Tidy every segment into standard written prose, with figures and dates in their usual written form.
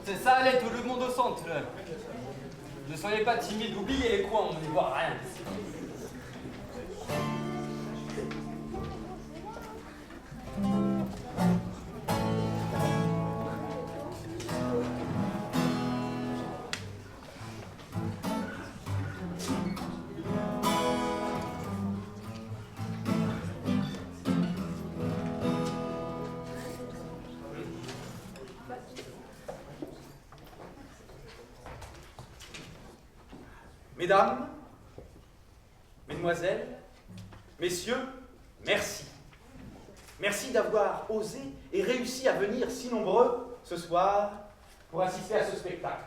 C'est ça, allez, tout le monde au centre. Ne soyez pas timide, oubliez les coins, on n'y voit rien. Mesdames, Mesdemoiselles, Messieurs, merci. Merci d'avoir osé et réussi à venir si nombreux ce soir pour assister à ce spectacle.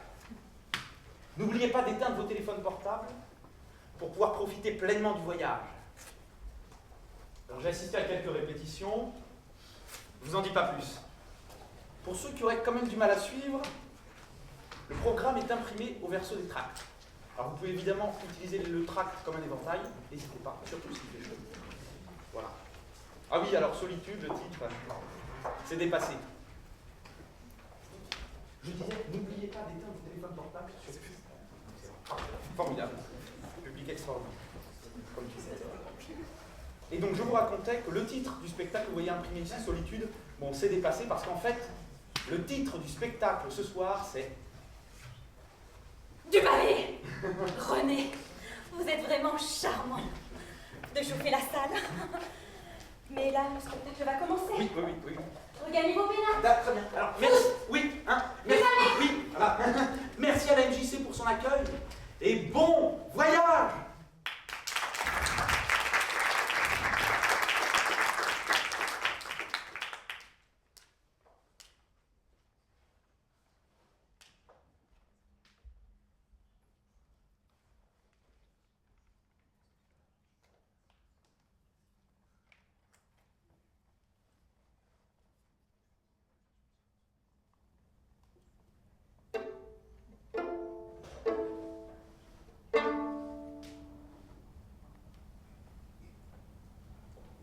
N'oubliez pas d'éteindre vos téléphones portables pour pouvoir profiter pleinement du voyage. Alors j'ai assisté à quelques répétitions, je vous en dis pas plus. Pour ceux qui auraient quand même du mal à suivre, le programme est imprimé au verso des tracts. Alors vous pouvez évidemment utiliser le tract comme un éventail, n'hésitez pas, surtout s'il fait chaud. Voilà. Ah oui, alors Solitude, le titre, c'est dépassé. Je disais, n'oubliez pas d'éteindre vos téléphones portables, surtout. Formidable. Public extraordinaire. Comme tu sais. Et donc je vous racontais que le titre du spectacle, vous voyez imprimé ici, Solitude, bon, c'est dépassé parce qu'en fait, le titre du spectacle ce soir, c'est... Du balai. René, vous êtes vraiment charmant de chauffer la salle. Mais là, le spectacle va commencer. Oui. Regagnez vos pénates. Ah, très bien. Alors, merci. Oui, hein, merci. Oui, voilà. Merci à la MJC pour son accueil. Et bon voyage.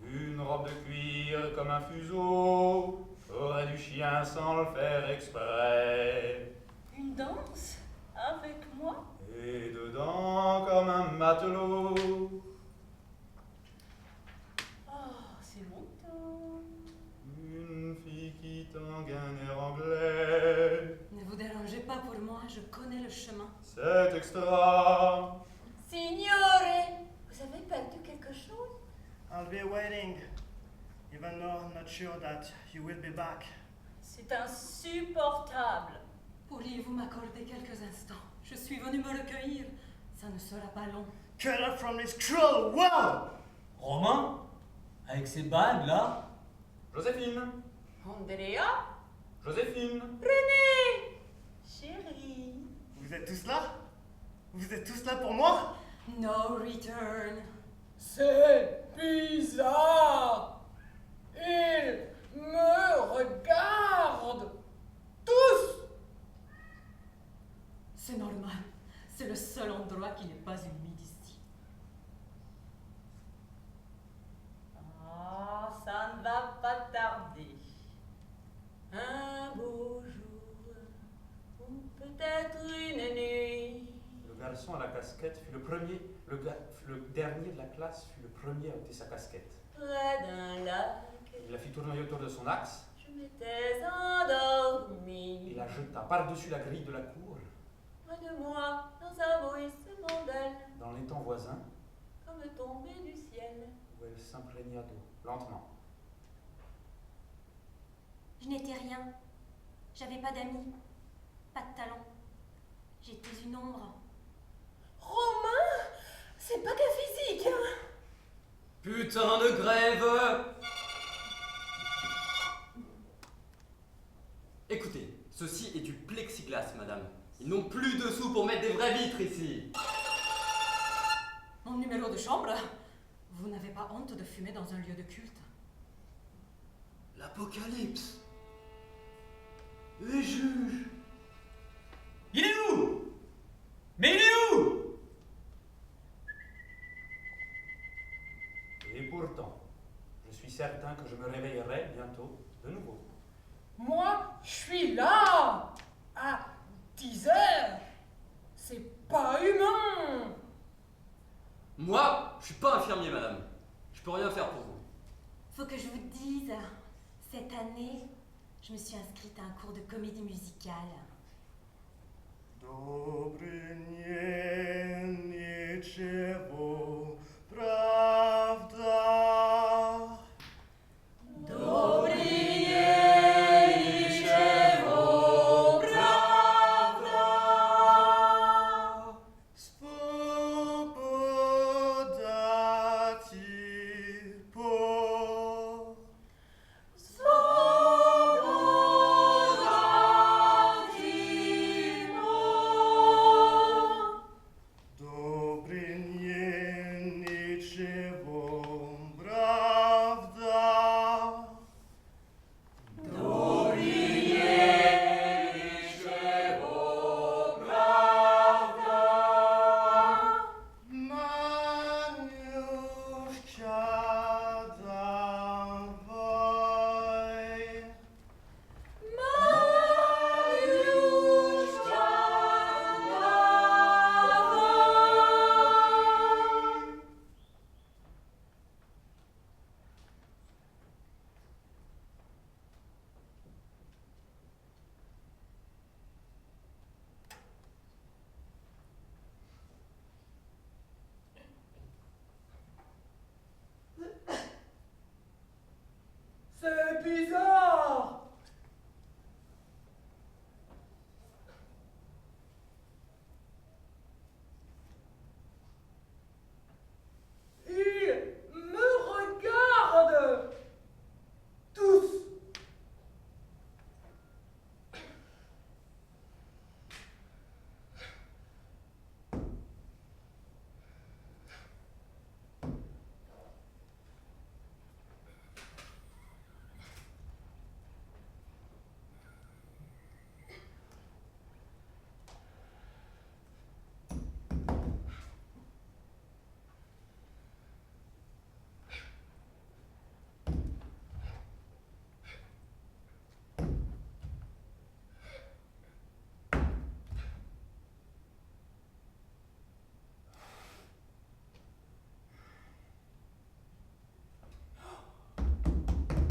Une robe de cuir comme un fuseau aurait du chien sans le faire exprès. Une danse avec moi? Et dedans comme un matelot. Oh, c'est longtemps. Une fille qui tangue un air anglais. Ne vous dérangez pas pour moi, je connais le chemin. C'est extra. Signore, vous avez perdu quelque chose? I'll be waiting, even though I'm not sure that you will be back. C'est insupportable. Pourriez-vous m'accorder quelques instants? Je suis venue me recueillir. Ça ne sera pas long. Cut off from this cruel world! Romain? Avec ces bagues là? Joséphine. Andrea? Joséphine. René! Chérie. Vous êtes tous là? Vous êtes tous là pour moi? No return. C'est bizarre. Ils me regardent tous. C'est normal. C'est le seul endroit qui n'est pas humide ici. Ah, ça ne va pas tarder. Un beau jour, ou peut-être une nuit. Le garçon à la casquette fut le premier, le dernier de la classe fut le premier à ôter sa casquette. Près d'un lac, Il la fit tourner autour de son axe je m'étais endormie. et la jeta par-dessus la grille de la cour, Près de moi, dans un bruissement d'ailes, dans l'étang voisin, comme tombé du ciel. où elle s'imprégna d'eau, lentement. Je n'étais rien. J'avais pas d'amis, pas de talent. J'étais une ombre. Romain, c'est pas que physique, hein. Putain de grève! Écoutez, ceci est du plexiglas, madame. Ils n'ont plus de sous pour mettre des vraies vitres ici. Mon numéro de chambre? Vous n'avez pas honte de fumer dans un lieu de culte? L'apocalypse. Les juges. Il est où? Mais il est où? Et pourtant, je suis certain que je me réveillerai bientôt de nouveau. Moi, je suis là. Ah, infirmier, madame. Je peux rien faire pour vous. Faut que je vous dise, cette année, je me suis inscrite à un cours de comédie musicale. Добрый ничего, правда. Свобода типа. Добрый ничего, правда. Манюшка, давай. C'est bizarre. Ils me regardent tous.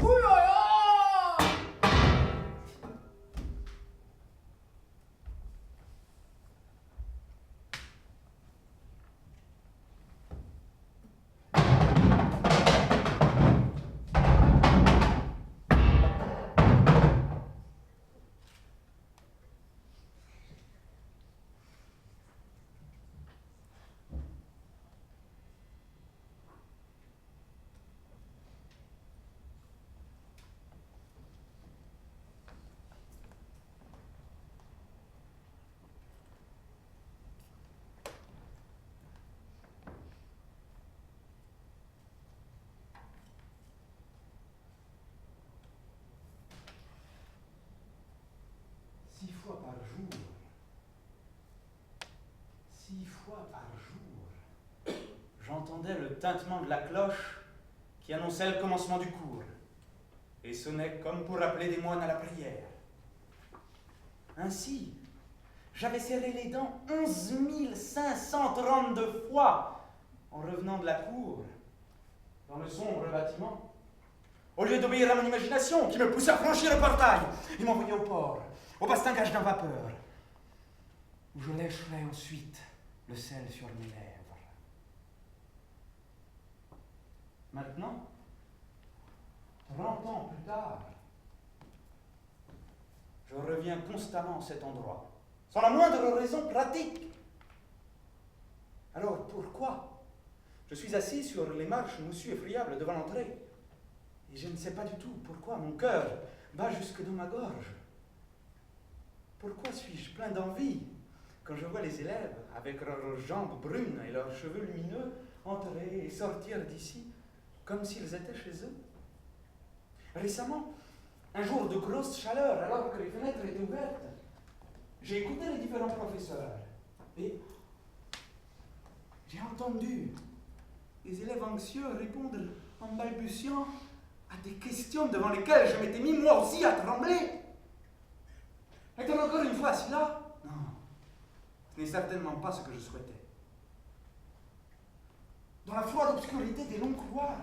Ouh là là! Six fois par jour. 6 fois par jour. J'entendais le tintement de la cloche qui annonçait le commencement du cours et sonnait comme pour appeler des moines à la prière. Ainsi, j'avais serré les dents 11 532 fois en revenant de la cour dans le sombre bâtiment, au lieu d'obéir à mon imagination qui me poussait à franchir le portail et m'envoyer au port, au bastingage d'un vapeur, où je lècherais ensuite le sel sur mes lèvres. Maintenant, 30 ans plus tard, je reviens constamment à cet endroit, sans la moindre raison pratique. Alors pourquoi je suis assis sur les marches moussues et friables devant l'entrée, et je ne sais pas du tout pourquoi mon cœur bat jusque dans ma gorge. Pourquoi suis-je plein d'envie quand je vois les élèves, avec leurs jambes brunes et leurs cheveux lumineux, entrer et sortir d'ici comme s'ils étaient chez eux? Récemment, un jour de grosse chaleur, alors que les fenêtres étaient ouvertes, j'ai écouté les différents professeurs et j'ai entendu les élèves anxieux répondre en balbutiant à des questions devant lesquelles je m'étais mis moi aussi à trembler. Est-on encore une fois assis là? Non, ce n'est certainement pas ce que je souhaitais. dans la froide obscurité des longs couloirs,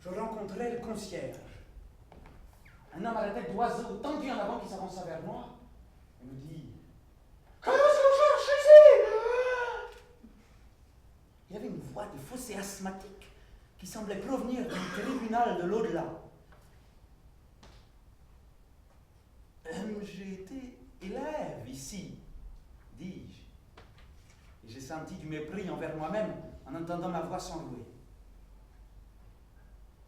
je rencontrai le concierge. Un homme à la tête d'oiseau, tendu en avant, qui s'avança vers moi et me dit « Qu'est-ce que vous cherchez ici ?» Il avait une voix de fossé asthmatique qui semblait provenir du tribunal de l'au-delà. J'ai été élève ici, dis-je. Et j'ai senti du mépris envers moi-même en entendant ma voix s'enlouer.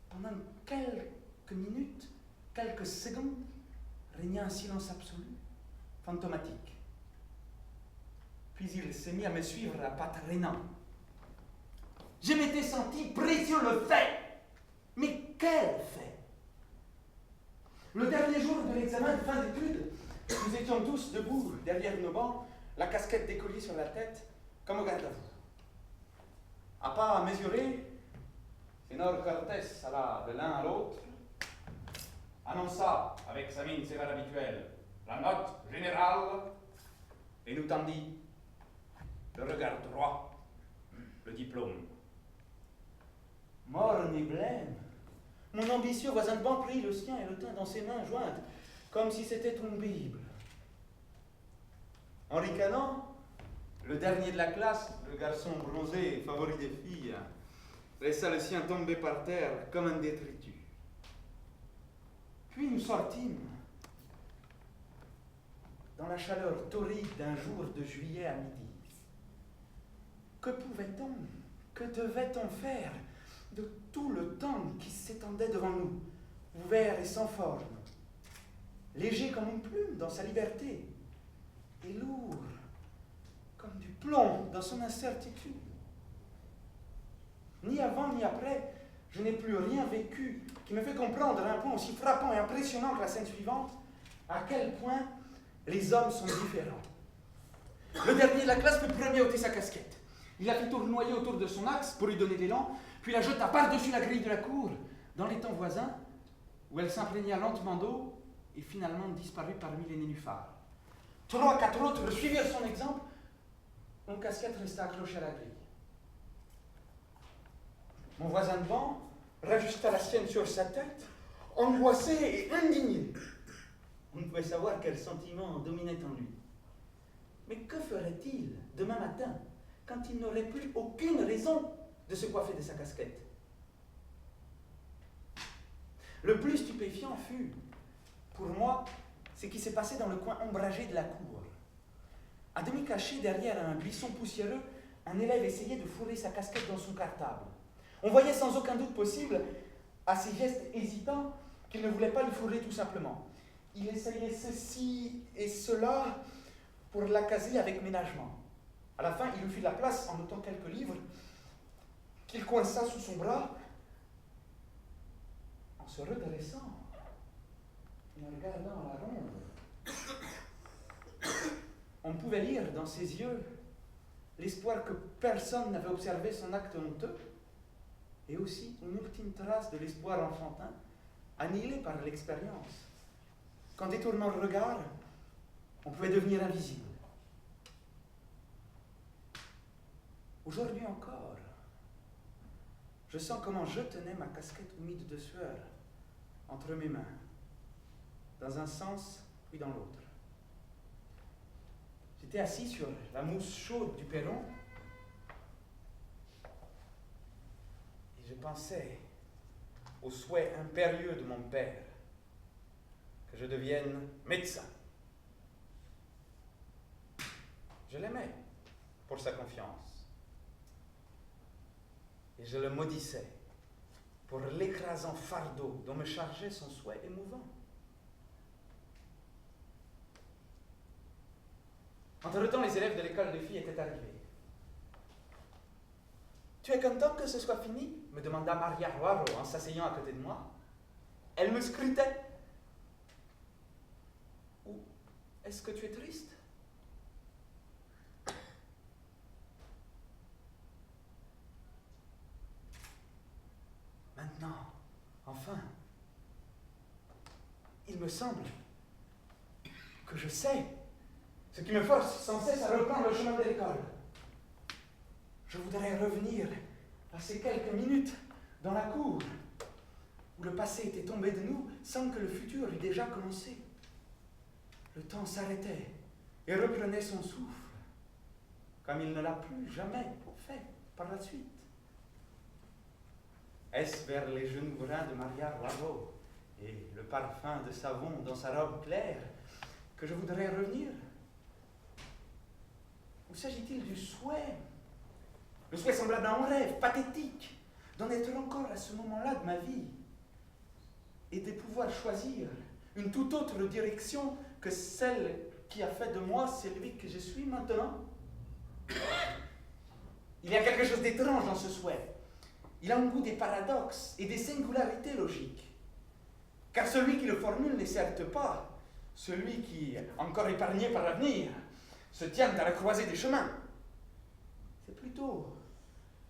Pendant quelques minutes, quelques secondes, régna un silence absolu, fantomatique. Puis il s'est mis à me suivre à pas traînant. Je m'étais senti pris sur le fait. Mais quel fait? Le dernier jour de l'examen de fin d'études, nous étions tous debout derrière nos bancs, la casquette d'écolier sur la tête, comme au garde à vous. À pas mesurer, Senor Cortés alla de l'un à l'autre, annonça avec sa mine sévère habituelle la note générale et nous tendit le regard droit, le diplôme. Morne et blême, mon ambitieux voisin de banc prit le sien et le tint dans ses mains jointes, comme si c'était une Bible. En ricanant, le dernier de la classe, le garçon bronzé, favori des filles, laissa le sien tomber par terre comme un détritus. Puis nous sortîmes dans la chaleur torride d'un jour de juillet à midi. Que pouvait-on, que devait-on faire de tout le temps qui s'étendait devant nous, ouvert et sans forme, léger comme une plume dans sa liberté, et lourd comme du plomb dans son incertitude? Ni avant ni après, je n'ai plus rien vécu qui me fait comprendre à un point aussi frappant et impressionnant que la scène suivante, à quel point les hommes sont différents. Le dernier de la classe peut premier ôter sa casquette. Il la fit tournoyer autour de son axe pour lui donner l'élan, puis la jeta par-dessus la grille de la cour, dans l'étang voisin, où elle s'imprégna lentement d'eau et finalement disparut parmi les nénuphars. 3 ou 4 autres suivirent son exemple. Mon casquette resta accrochée à la grille. Mon voisin de banc rajusta la sienne sur sa tête, angoissé et indigné. On ne pouvait savoir quel sentiment dominait en lui. Mais que ferait-il demain matin quand il n'aurait plus aucune raison de se coiffer de sa casquette? Le plus stupéfiant fut, pour moi, ce qui s'est passé dans le coin ombragé de la cour. À demi caché derrière un buisson poussiéreux, un élève essayait de fourrer sa casquette dans son cartable. On voyait sans aucun doute possible, à ses gestes hésitants, qu'il ne voulait pas le fourrer tout simplement. Il essayait ceci et cela pour la caser avec ménagement. À la fin, il lui fit la place en notant quelques livres qu'il coinça sous son bras. En se redressant et en regardant à la ronde, on pouvait lire dans ses yeux l'espoir que personne n'avait observé son acte honteux, et aussi une ultime trace de l'espoir enfantin, annihilé par l'expérience. Qu'en détournant le regard, on pouvait devenir invisible. Aujourd'hui encore, je sens comment je tenais ma casquette humide de sueur entre mes mains, dans un sens puis dans l'autre. J'étais assis sur la mousse chaude du perron et je pensais au souhait impérieux de mon père que je devienne médecin. Je l'aimais pour sa confiance et je le maudissais pour l'écrasant fardeau dont me chargeait son souhait émouvant. Entre-temps, les élèves de l'école des filles étaient arrivés. « Tu es content que ce soit fini ?» me demanda Maria Roaro en s'asseyant à côté de moi. Elle me scrutait. « Ou est-ce que tu es triste ?» Maintenant, enfin, il me semble que je sais ce qui me force sans cesse à reprendre le chemin de l'école. Je voudrais revenir à ces quelques minutes dans la cour, où le passé était tombé de nous sans que le futur eût déjà commencé. Le temps s'arrêtait et reprenait son souffle, comme il ne l'a plus jamais fait par la suite. Est-ce vers les genoux bruns de Maria Roireau et le parfum de savon dans sa robe claire que je voudrais revenir? Ou s'agit-il du souhait? Le souhait semblable à un rêve pathétique d'en être encore à ce moment-là de ma vie et de pouvoir choisir une toute autre direction que celle qui a fait de moi celui que je suis maintenant? Il y a quelque chose d'étrange dans ce souhait. Il a un goût des paradoxes et des singularités logiques. Car celui qui le formule n'est certes pas celui qui, encore épargné par l'avenir, se tient à la croisée des chemins. C'est plutôt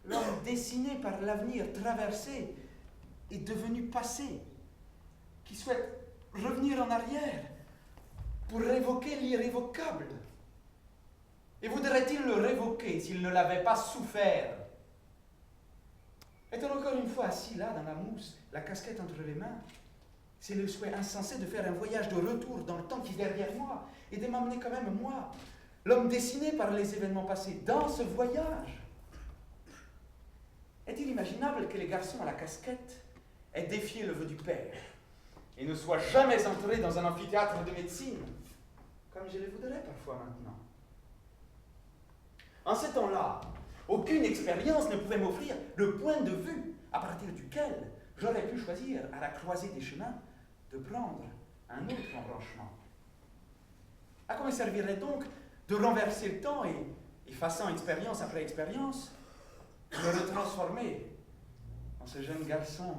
l'homme dessiné par l'avenir traversé et devenu passé, qui souhaite revenir en arrière pour révoquer l'irrévocable. Et voudrait-il le révoquer s'il ne l'avait pas souffert? Est-on encore une fois assis là, dans la mousse, la casquette entre les mains? C'est le souhait insensé de faire un voyage de retour dans le temps qui est derrière moi, et de m'emmener quand même, moi, l'homme dessiné par les événements passés, dans ce voyage. Est-il imaginable que les garçons à la casquette aient défié le vœu du père, et ne soient jamais entrés dans un amphithéâtre de médecine, comme je le voudrais parfois maintenant? En ce temps-là, aucune expérience ne pouvait m'offrir le point de vue à partir duquel j'aurais pu choisir, à la croisée des chemins, de prendre un autre embranchement. À quoi me servirait donc de renverser le temps et, effaçant expérience après expérience, de me retransformer en ce jeune garçon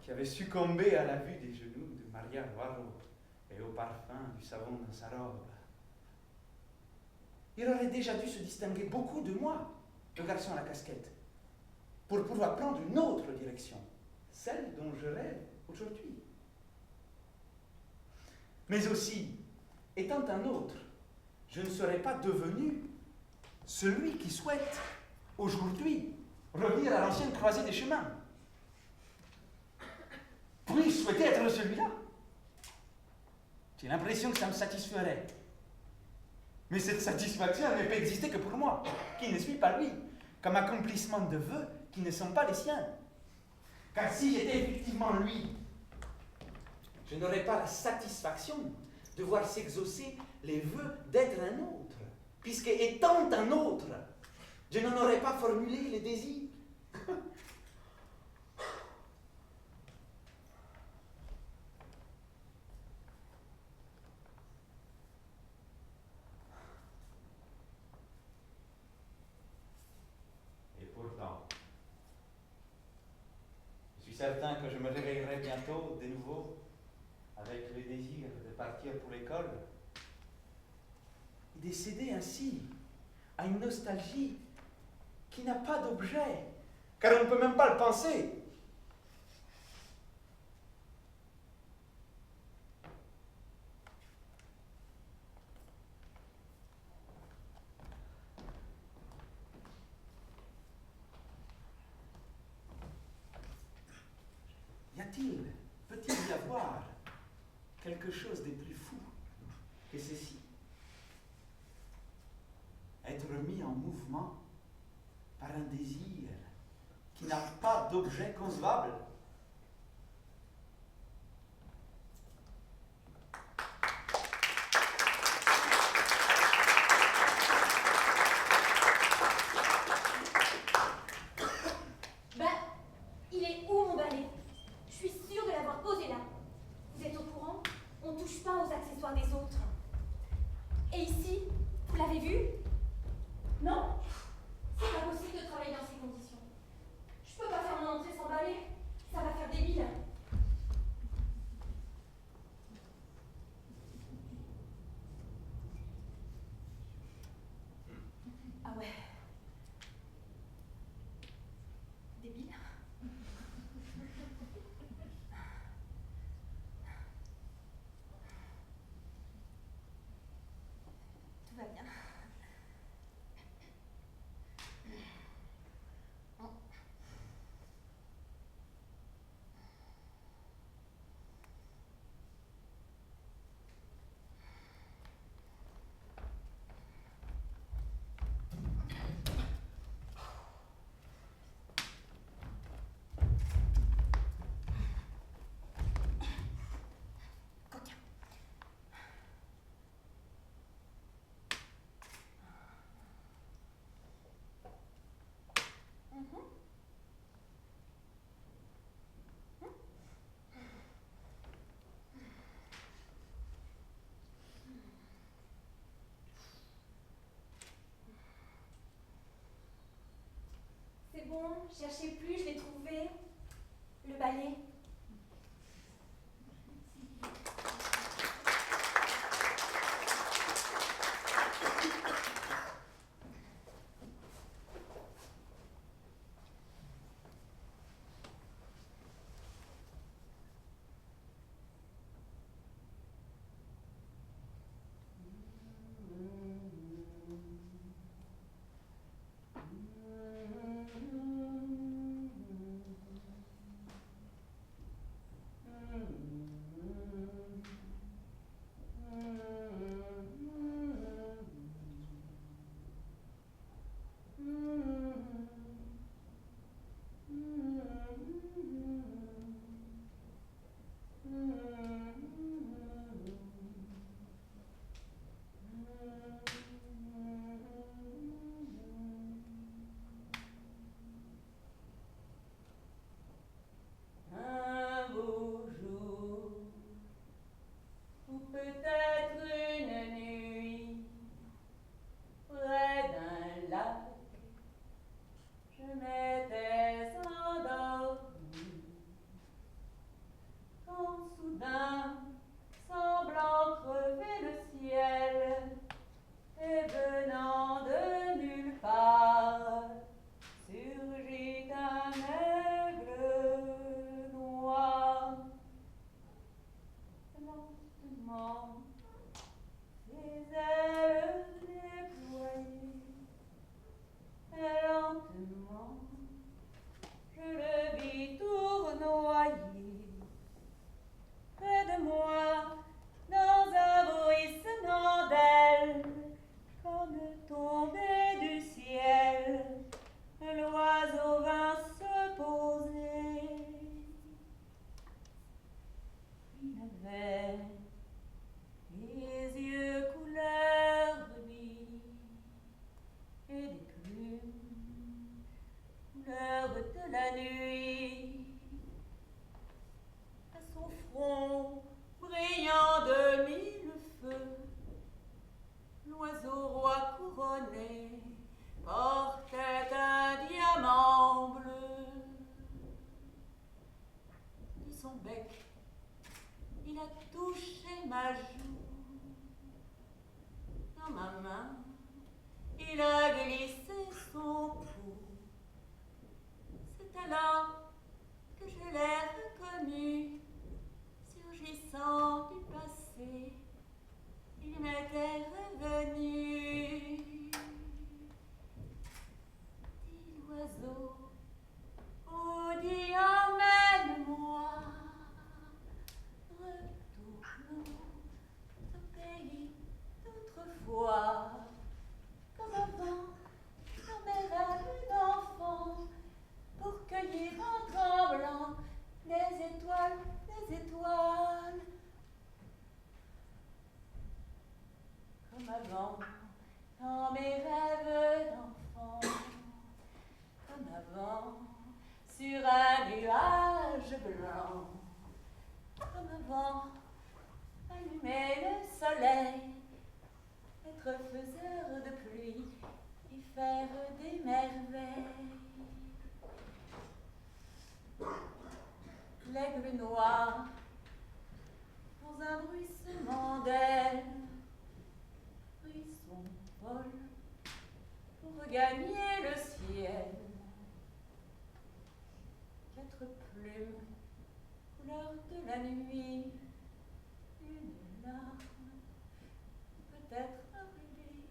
qui avait succombé à la vue des genoux de Maria Roireau et au parfum du savon dans sa robe? Il aurait déjà dû se distinguer beaucoup de moi, le garçon à la casquette, pour pouvoir prendre une autre direction, celle dont je rêve aujourd'hui. Mais aussi, étant un autre, je ne serais pas devenu celui qui souhaite aujourd'hui revenir à l'ancienne croisée des chemins. Puis-je souhaiter être celui-là? J'ai l'impression que ça me satisferait. Mais cette satisfaction ne peut exister que pour moi, qui ne suis pas lui, comme accomplissement de vœux qui ne sont pas les siens. Car si j'étais effectivement lui, je n'aurais pas la satisfaction de voir s'exaucer les vœux d'être un autre, puisque étant un autre, je n'en aurais pas formulé les désirs. Et pourtant, je suis certain que je me réveillerai bientôt de nouveau avec le désir de partir pour l'école et de céder ainsi à une nostalgie qui n'a pas d'objet, car on ne peut même pas le penser. Peut-il y avoir quelque chose de plus fou que ceci? Être mis en mouvement par un désir qui n'a pas d'objet concevable. Il est où mon balai? Je suis sûre de l'avoir posé là. Vous êtes au courant? On ne touche pas aux accessoires des autres. Et ici, vous l'avez vu? Non? C'est pas possible de travailler dans ces conditions. Je peux pas faire mon entrée sans balai. Ça va faire débile. Ah ouais. Débile. Tout va bien. je cherchais plus, je l'ai trouvé. Le balai. Un beau jour, ou peut-être une nuit, près d'un lac, je m'étais endormie, quand soudain, semblant crever le ciel, et venant de nulle part, surgit un aigle noir. Lentement, ses ailes déployées, et lentement, je le vis tournoyer près de moi, dans un bruissement d'ailes, comme tombé du ciel, l'oiseau vint se poser. Il avait les yeux couleur rubis et des plumes couleur de la nuit. À son front brillant de mille feux, l'oiseau roi couronné portait un diamant bleu. De son bec, il a touché ma joue. Dans ma main, il a glissé son pouls. C'est alors que je l'ai reconnu, surgissant du passé. Il m'était revenu. Dit l'oiseau, oh dis emmène-moi, retournons au pays d'autrefois, comme avant, dans mes rêves d'enfant, pour cueillir en tremblant les étoiles, les étoiles. Comme avant, dans mes rêves d'enfant, comme avant, sur un nuage blanc, comme avant, allumer le soleil, être faiseur de pluie et faire des merveilles. L'aigle noir, dans un bruissement d'ailes, prit son vol pour regagner le ciel. Quatre plumes, couleur de la nuit, une larme, peut-être un rubis.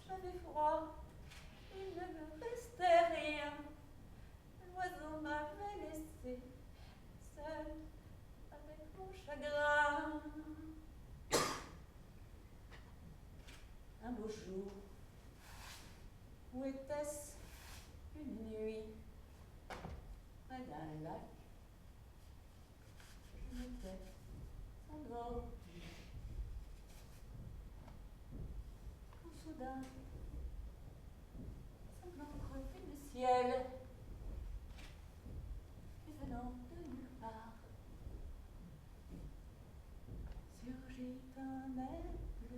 J'avais froid, il ne me restait rien. L'oiseau m'avait laissé seul avec mon chagrin. Un beau jour, où était-ce une nuit, près d'un lac, je m'étais endormie. Quand soudain, semblant crever le ciel, et venant de nulle part, surgit un aigle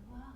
noir.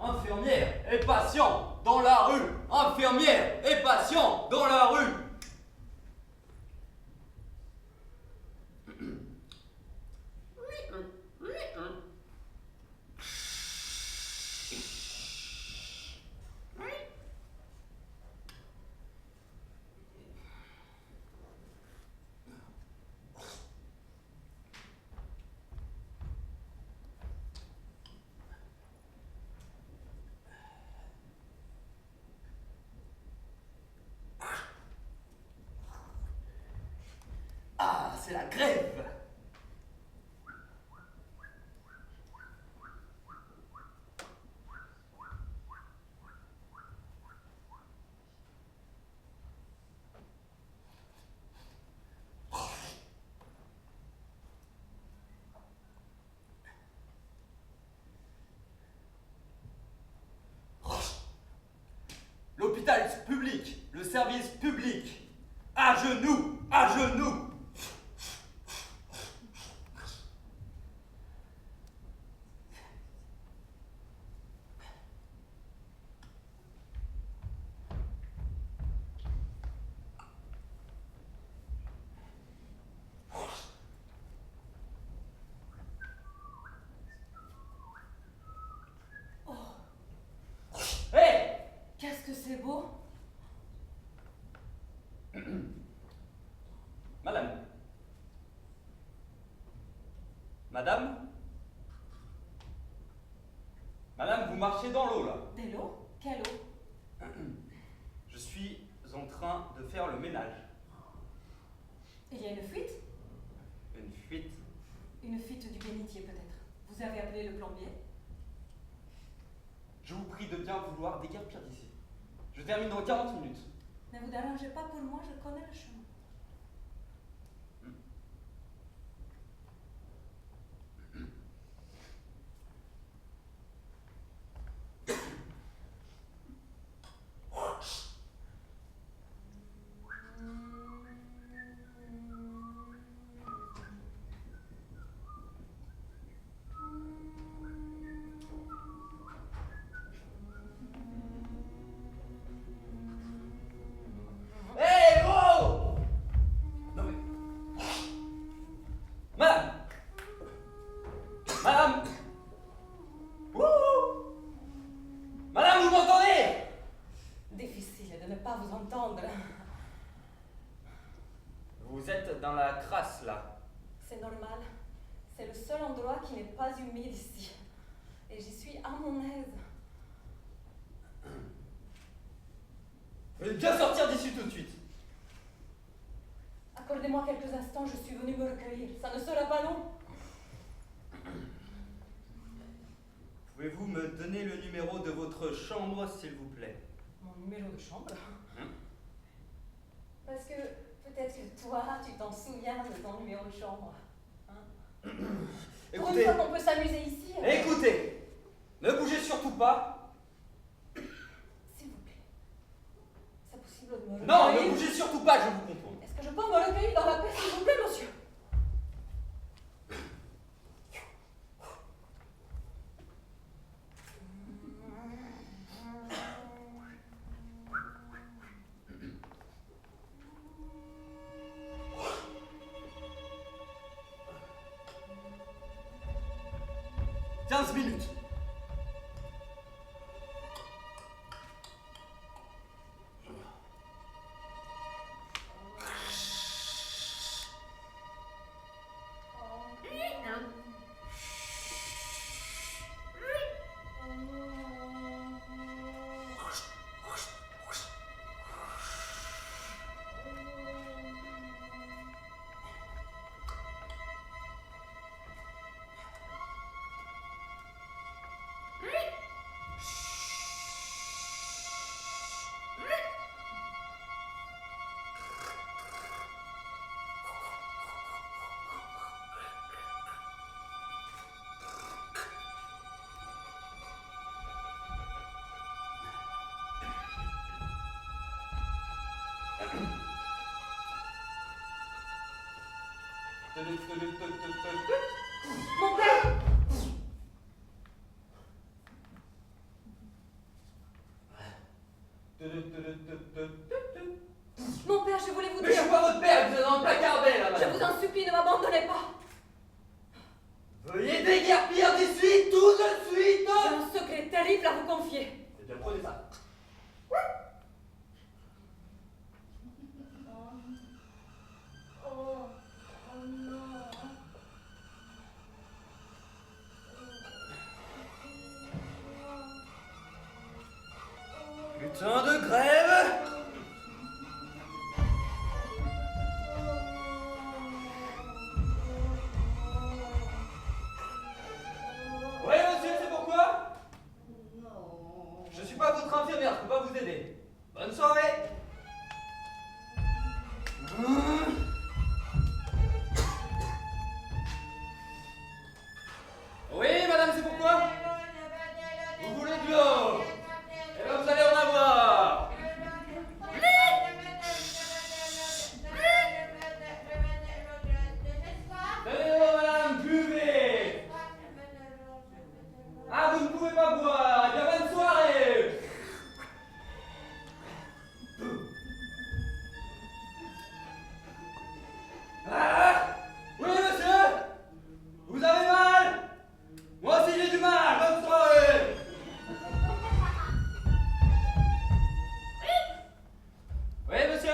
Infirmière et patient dans la rue. Infirmière et patient dans la rue. Ah, c'est la grève. L'hôpital public, le service public, à genoux, à genoux. Hé! Qu'est-ce que c'est beau? Madame. Madame? Madame, vous marchez dans l'eau, là. De l'eau? Quelle eau? Je suis en train de faire le ménage. Il y a une fuite? Une fuite. Une fuite du bénitier peut-être. Vous avez appelé le plombier? Je vous prie de bien vouloir déguerpir d'ici. Je termine dans 40 minutes. Ne vous dérangez pas pour moi, je connais le chemin. Hé, oh! Non mais... Madame! Madame! Wouhou! Madame, vous m'entendez? Difficile de ne pas vous entendre. Vous êtes dans la crasse, là. C'est normal. C'est le seul endroit qui n'est pas humide ici. Et j'y suis à mon aise. Vous allez bien sortir d'ici tout de suite. Accordez-moi quelques instants, je suis venue me recueillir. Ça ne sera pas long. Pouvez-vous me donner le numéro de votre chambre, s'il vous plaît? Mon numéro de chambre. Hein? Parce que peut-être que toi, tu t'en souviens de ton numéro de chambre. Hein? Pour une Écoutez, fois qu'on peut s'amuser ici. écoutez, ne bougez surtout pas. S'il vous plaît. C'est possible de me recueillir? Non, ne bougez surtout pas, je vous contourne. Est-ce que je peux me recueillir dans la paix, s'il vous plaît, monsieur? « 15 minutes. Mon père! Mon père, je voulais vous Mais je dire... suis pas votre père, vous êtes dans le placard belle là, Je madame. vous en supplie, ne m'abandonnez pas. Veuillez déguerpir d'ici, tout de suite. J'ai un secret terrible à vous confier. Eh bien, prenez ça. Putain de grève! Oui, monsieur, c'est pourquoi? Je suis pas votre infirmière, je peux pas vous aider. Bonne soirée! Oui, madame, c'est pourquoi? Vous voulez de l'eau? Eh bien, vous allez en avoir! Tenez, madame, buvez! Ah, vous ne pouvez pas boire! Eh bien, bonne soirée! Ah! Oui, monsieur! Vous avez mal? Moi aussi j'ai du mal! Bonne soirée! Oui, monsieur?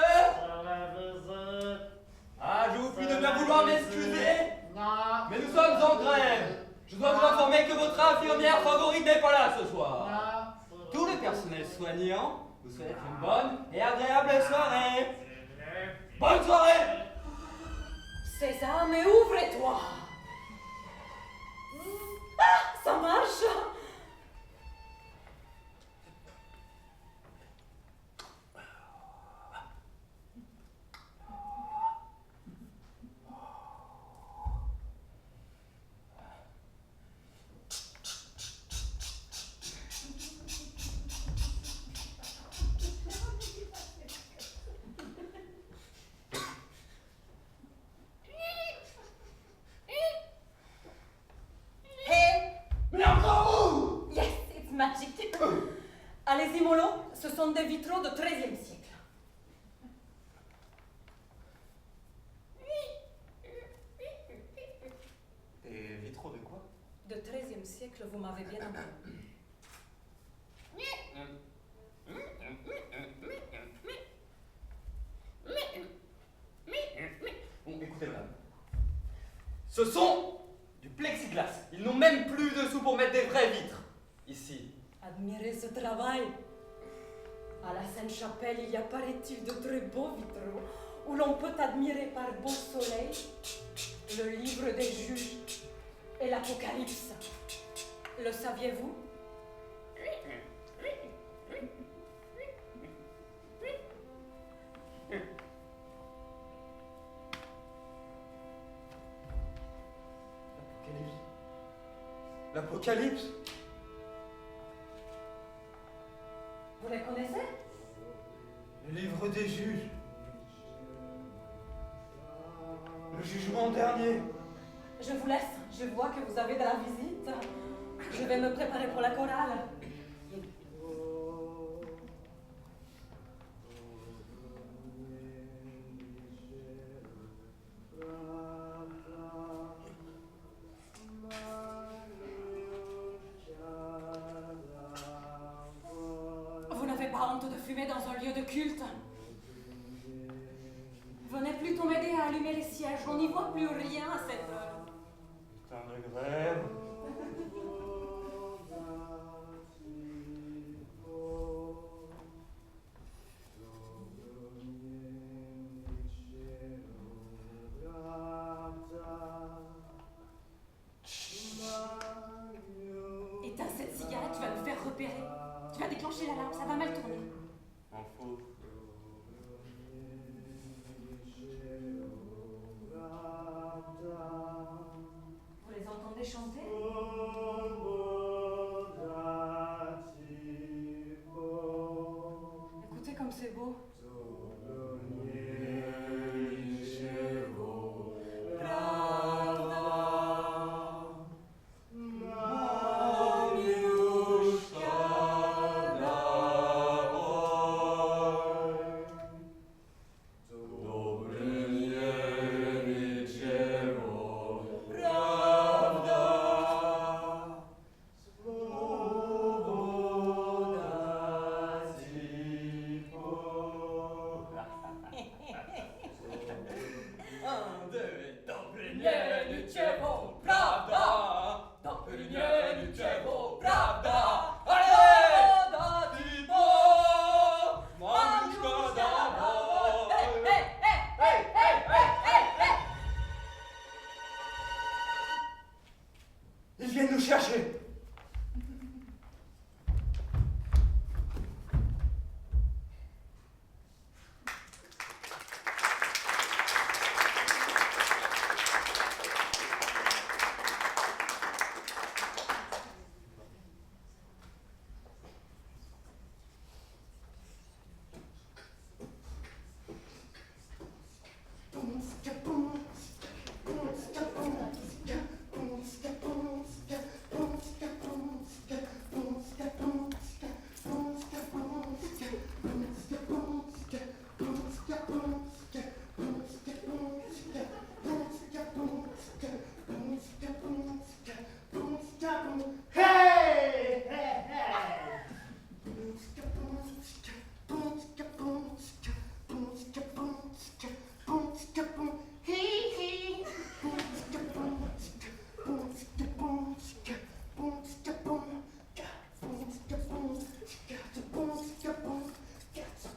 Ah, je vous prie de bien vouloir m'excuser, mais nous sommes en grève. Je dois vous informer que votre infirmière favorite n'est pas là ce soir. Tout le personnel soignant vous souhaite une bonne et agréable soirée. Bonne soirée! Sésame, ouvre-toi. Ah, ça marche. Mais encore où? Yes, it's magic. Allez-y, Molo, ce sont des vitraux de 13e siècle. Des vitraux de quoi? De 13e siècle, vous m'avez bien entendu. Bon, écoutez, madame. Ce sont du plexiglas. Ils n'ont même plus de sous pour mettre des vraies vitres. Ici. Admirez ce travail. À la Sainte-Chapelle, il y a, paraît-il, de très beaux vitraux où l'on peut admirer par beau soleil le livre des juges et l'Apocalypse. Le saviez-vous? L'Apocalypse? Vous les connaissez? Le livre des juges. Le jugement dernier. Je vous laisse. Je vois que vous avez de la visite. Je vais me préparer pour la chorale. Vous n'avez pas honte de fumer dans un lieu de culte? Venez plutôt m'aider à allumer les sièges. On n'y voit plus rien à cette heure. Putain de grève. Éteins cette cigarette, tu vas me faire repérer. Tu vas déclencher l'alarme, ça va mal tourner. En faux. Vous les entendez chanter? Écoutez comme c'est beau.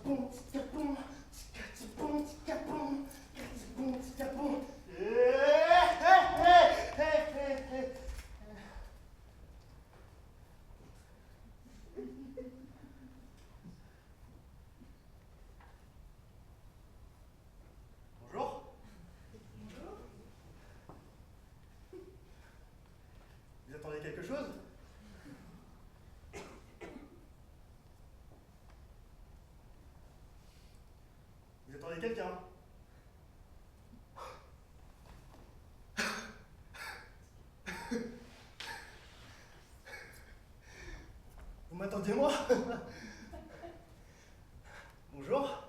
Bonjour. Vous attendez quelque chose? Vous attendez quelqu'un? Vous m'attendiez moi? Bonjour.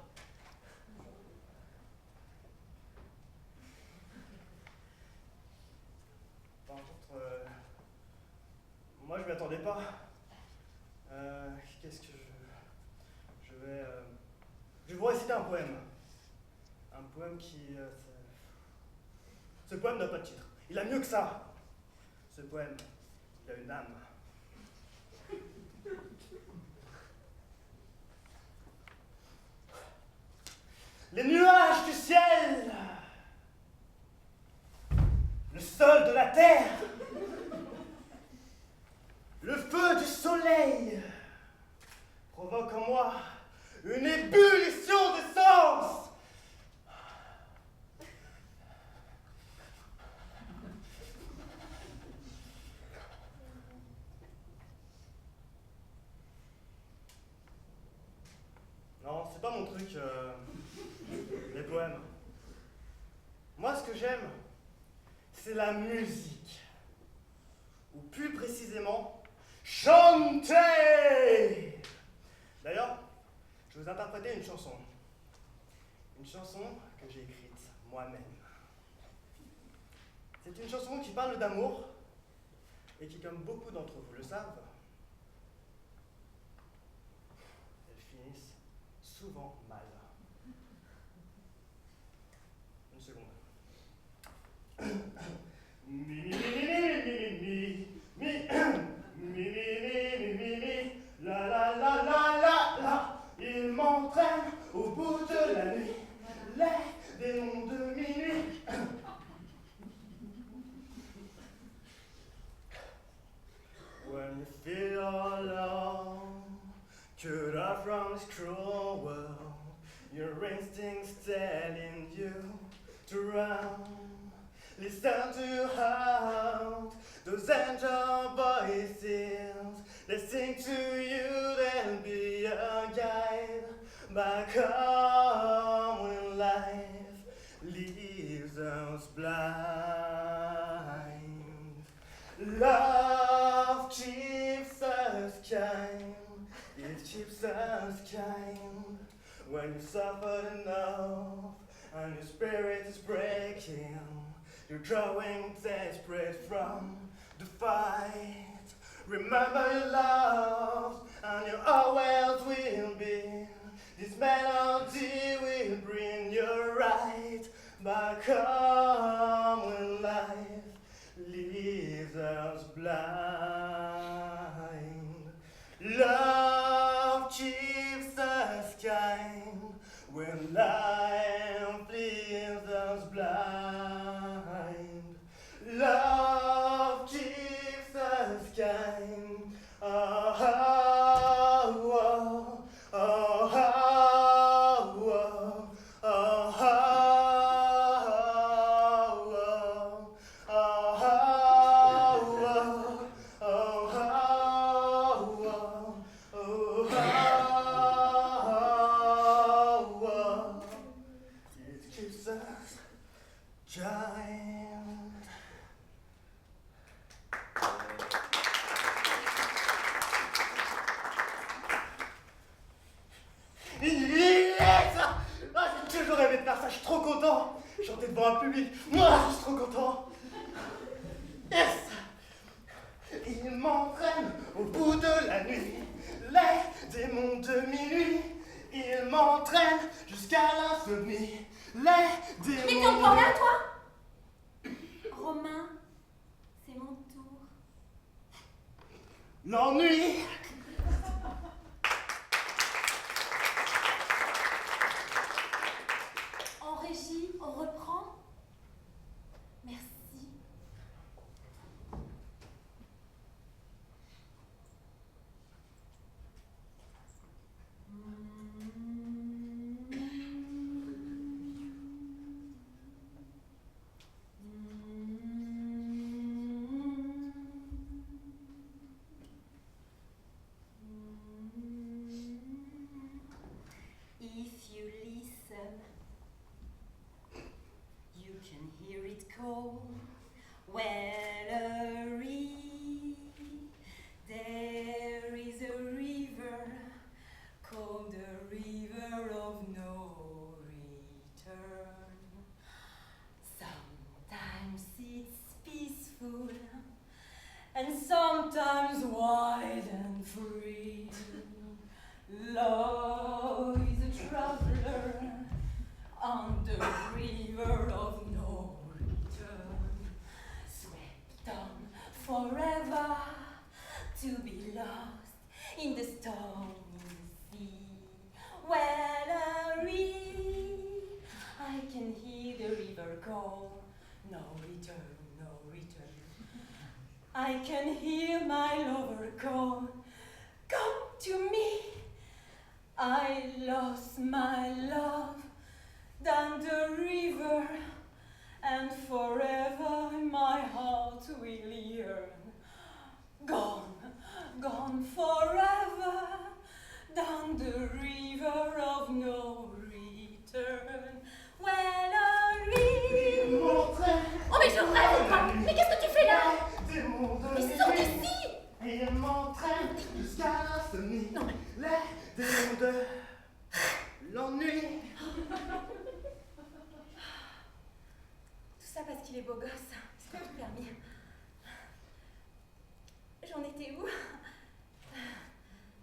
Par contre, moi je m'y attendais pas. Qu'est-ce que je vais vous réciter un poème. Un poème qui... Ce poème n'a pas de titre. Il a mieux que ça. Ce poème, il a une âme. Les nuages du ciel, le sol de la terre, le feu du soleil provoquent en moi une ébullition d'essence. Non, c'est pas mon truc, les poèmes. Moi, ce que j'aime, c'est la musique. Ou plus précisément, chanter. D'ailleurs, je vais vous interpréter une chanson. Une chanson que j'ai écrite moi-même. C'est une chanson qui parle d'amour et qui, comme beaucoup d'entre vous le savent, elles finissent souvent mal. Une seconde. La la la la la la. Il m'entraîne au bout de la nuit, les démons de minuit. When you feel all alone, cut off from this cruel world, your instincts telling you to run. Listen to your heart, those angel voices, they sing to you, they'll be your guide. Back home when life leaves us blind. Love keeps us kind, it keeps us kind. When you suffer enough and your spirit is breaking, you're growing desperate from the fight. Remember your love, and you always will be. This melody will bring you right back home when life leaves us blind. Love keeps us kind when life leaves us blind. Love keeps us kind. Oh, oh, oh, oh, oh, oh, it keeps us kind. Yes! Ah, j'ai toujours rêvé de faire ça, je suis trop content. Chanter devant un public, moi je suis trop content. Yes! Il m'entraîne au bout de la nuit, les démons de minuit. Il m'entraîne jusqu'à l'insomnie, les démons. Mais t'es encore là, toi? Romain, c'est mon tour. L'ennui. personne. You can hear it call, Wellery. There is a river called the river of no return. Sometimes it's peaceful, and sometimes wild and free. Love is a traveler on the river of no return, swept on forever to be lost in the stormy sea. Wellery, I can hear the river call, no return, no return. I can hear my lover call, come to me. I lost my love down the river, and forever my heart will yearn. Gone, gone forever, down the river of no return. Wellery. Mon train. Oh mais je rêve ou quoi? Mais qu'est-ce que tu fais là? C'est mon Mais sors d'ici! Il m'entraîne jusqu'à l'insomnie. Non mais... Les démons de l'ennui. Tout ça parce qu'il est beau gosse. C'est pas tout permis. J'en étais où?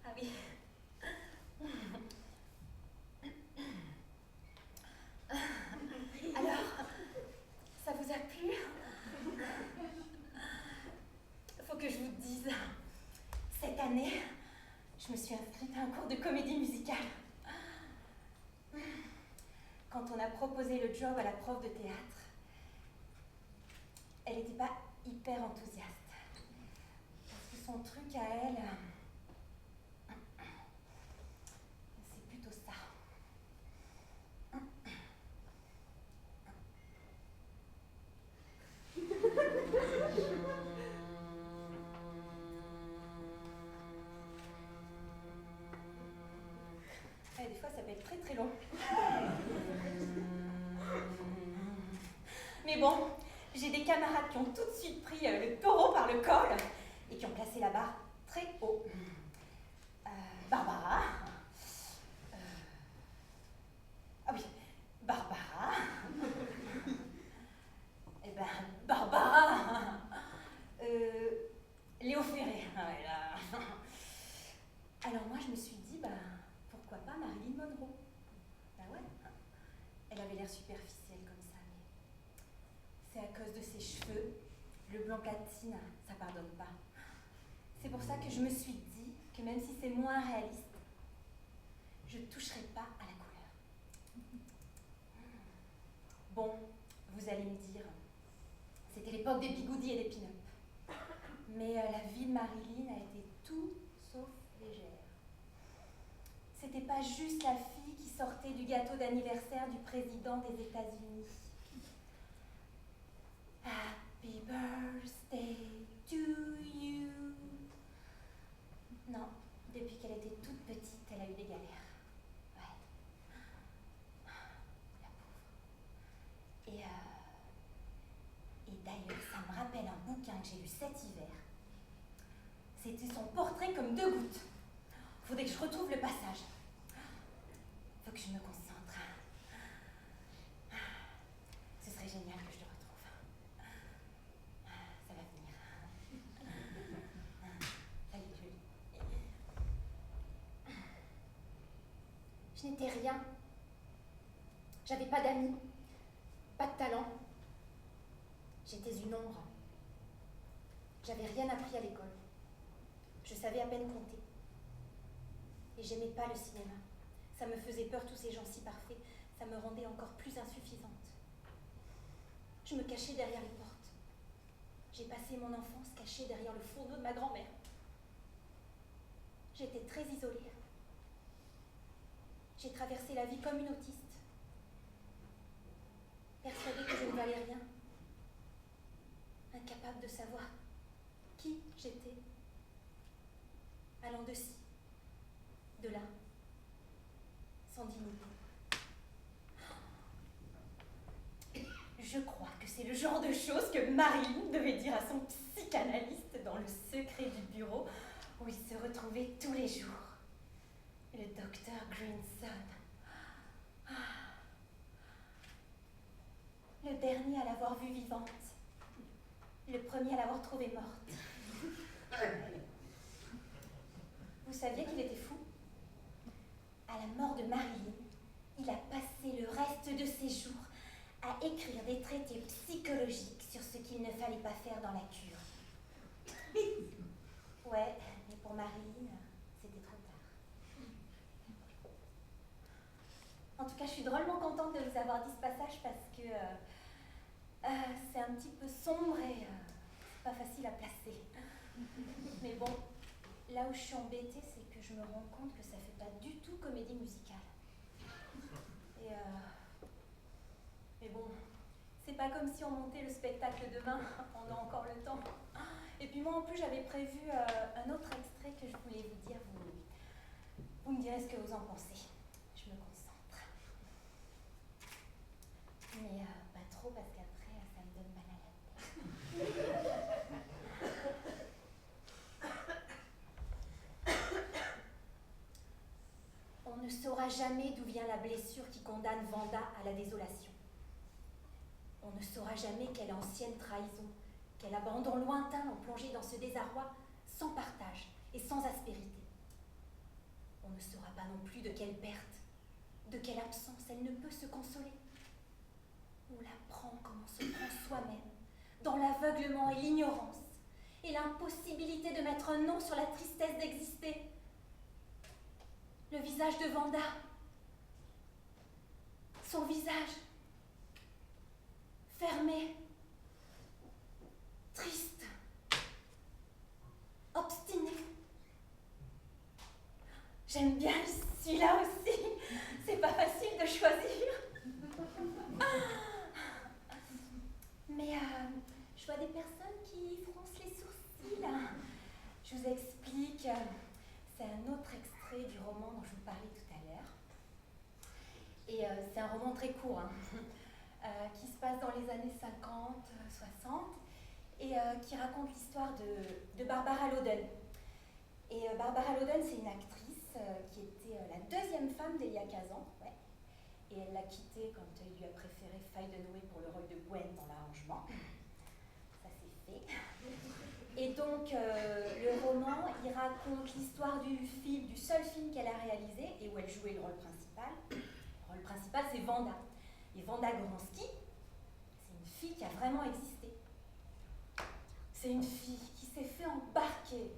Ah oui. Alors, ça vous a plu? Faut que je vous dise, cette année, je me suis inscrite à un cours de comédie musicale. Quand on a proposé le job à la prof de théâtre, elle n'était pas hyper enthousiaste. Parce que son truc à elle, c'est plutôt ça. Et des fois, ça peut être très très long. Mais bon, j'ai des camarades qui ont tout de suite pris le taureau par le col et qui ont placé la barre très haut. Barbara. Ah oui, Barbara. Eh ben, Barbara. Léo Ferré. Ah ouais, là. Alors moi, je me suis dit, bah, pourquoi pas Marilyn Monroe? Bah ouais. Elle avait l'air superficielle comme ça, mais c'est à cause de ses cheveux. Le blanc platine, ça pardonne pas. C'est pour ça que je me suis dit que même si c'est moins réaliste, je toucherai pas à la couleur. Bon, vous allez me dire, c'était l'époque des bigoudis et des pin-up. Mais la vie de Marilyn a été tout sauf légère. C'était pas juste la fille qui sortait du gâteau d'anniversaire du président des États-Unis. Happy birthday to you. Non, depuis qu'elle était toute petite, elle a eu des galères. Ouais. La pauvre. Et d'ailleurs, ça me rappelle un bouquin que j'ai lu cet hiver. C'était son portrait comme 2 gouttes. Faudrait que je retrouve le passage. Faut que je me concentre. Ce serait génial que je le retrouve. Ça va venir. Ça y est, je lis. Je n'étais rien. J'avais pas d'amis, pas de talent. J'étais une ombre. J'avais rien appris à l'école. Je savais à peine compter. Et j'aimais pas le cinéma. Ça me faisait peur, tous ces gens si parfaits. Ça me rendait encore plus insuffisante. Je me cachais derrière les portes. J'ai passé mon enfance cachée derrière le fourneau de ma grand-mère. J'étais très isolée. J'ai traversé la vie comme une autiste. Persuadée que je ne valais rien. Incapable de savoir qui j'étais. Allant de ci, de là, sans dignité. genre de choses que Marilyn devait dire à son psychanalyste dans le secret du bureau où il se retrouvait tous les jours. Le docteur Greenson. Le dernier à l'avoir vue vivante. Le premier à l'avoir trouvée morte. Vous saviez qu'il était fou? À la mort de Marilyn, il a passé le reste de ses jours à écrire des traités psychologiques sur ce qu'il ne fallait pas faire dans la cure. Ouais, mais pour Marilyn, c'était trop tard. En tout cas, je suis drôlement contente de vous avoir dit ce passage parce que c'est un petit peu sombre et c'est pas facile à placer. Mais bon, là où je suis embêtée, c'est que je me rends compte que ça fait pas du tout comédie musicale. Et mais bon, c'est pas comme si on montait le spectacle demain, on a encore le temps. Et puis moi en plus j'avais prévu un autre extrait que je voulais vous dire, vous me direz ce que vous en pensez. Je me concentre. Mais pas trop parce qu'après ça me donne mal à la tête. On ne saura jamais d'où vient la blessure qui condamne Vanda à la désolation. On ne saura jamais quelle ancienne trahison, quel abandon lointain l'ont plongée dans ce désarroi sans partage et sans aspérité. On ne saura pas non plus de quelle perte, de quelle absence elle ne peut se consoler. On l'apprend comme on se prend soi-même, dans l'aveuglement et l'ignorance, et l'impossibilité de mettre un nom sur la tristesse d'exister. Le visage de Vanda, son visage, fermé, triste, obstiné. J'aime bien celui-là aussi, c'est pas facile de choisir. Mais je vois des personnes qui froncent les sourcils. Je vous explique, c'est un autre extrait du roman dont je vous parlais tout à l'heure. Et c'est un roman très court, qui se passe dans les années 50, 60, et qui raconte l'histoire de Barbara Loden. Et Barbara Loden, c'est une actrice qui était la deuxième femme d'Elia Kazan, ouais. Et elle l'a quittée quand il lui a préféré Faye Dunaway pour le rôle de Gwen dans L'arrangement. Ça c'est fait. Et donc, le roman, il raconte l'histoire du seul film qu'elle a réalisé et où elle jouait le rôle principal. Le rôle principal, c'est Vanda. Et Vanda Goransky, c'est une fille qui a vraiment existé. C'est une fille qui s'est fait embarquer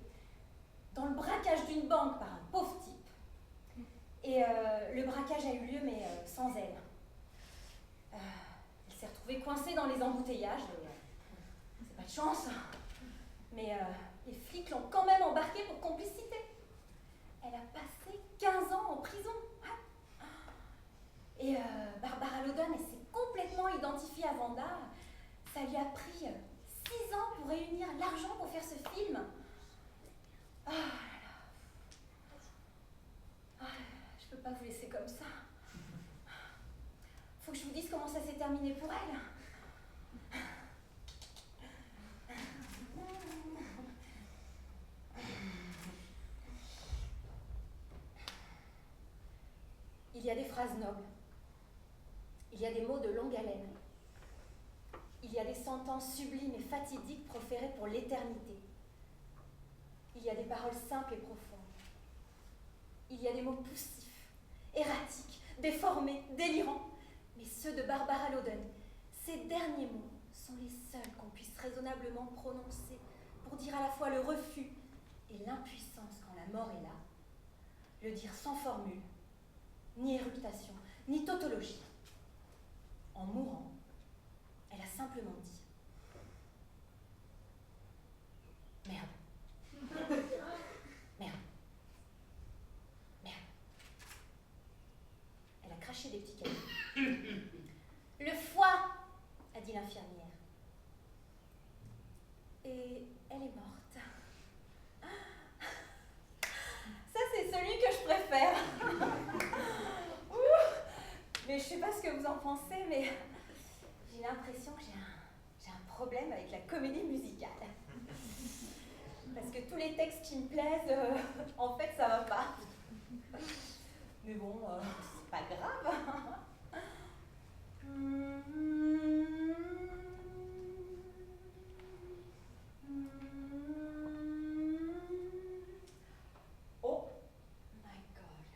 dans le braquage d'une banque par un pauvre type. Et le braquage a eu lieu, mais sans elle. Elle s'est retrouvée coincée dans les embouteillages. C'est pas de chance. Mais les flics l'ont quand même embarquée pour complicité. Elle a passé 15 ans en prison. Et Barbara Loden, elle s'est complètement identifiée à Vanda. Ça lui a pris 6 ans pour réunir l'argent pour faire ce film. Ah là là. Ah, je peux pas vous laisser comme ça. Faut que je vous dise comment ça s'est terminé pour elle. Il y a des phrases nobles. Il y a des mots de longue haleine. Il y a des sentences sublimes et fatidiques proférées pour l'éternité. Il y a des paroles simples et profondes. Il y a des mots poussifs, erratiques, déformés, délirants. Mais ceux de Barbara Loden, ces derniers mots, sont les seuls qu'on puisse raisonnablement prononcer pour dire à la fois le refus et l'impuissance quand la mort est là. Le dire sans formule, ni éructation, ni tautologie. En mourant, elle a simplement dit « Merde. Merde. Merde. » Elle a craché des petits cailloux. « Le foie !» a dit l'infirmière. Et elle est morte. Ça, c'est celui que je préfère. Mais je sais pas ce que vous en pensez, mais j'ai l'impression que j'ai J'ai un problème avec la comédie musicale. Parce que tous les textes qui me plaisent, en fait, ça va pas. Mais bon, c'est pas grave. Oh my God.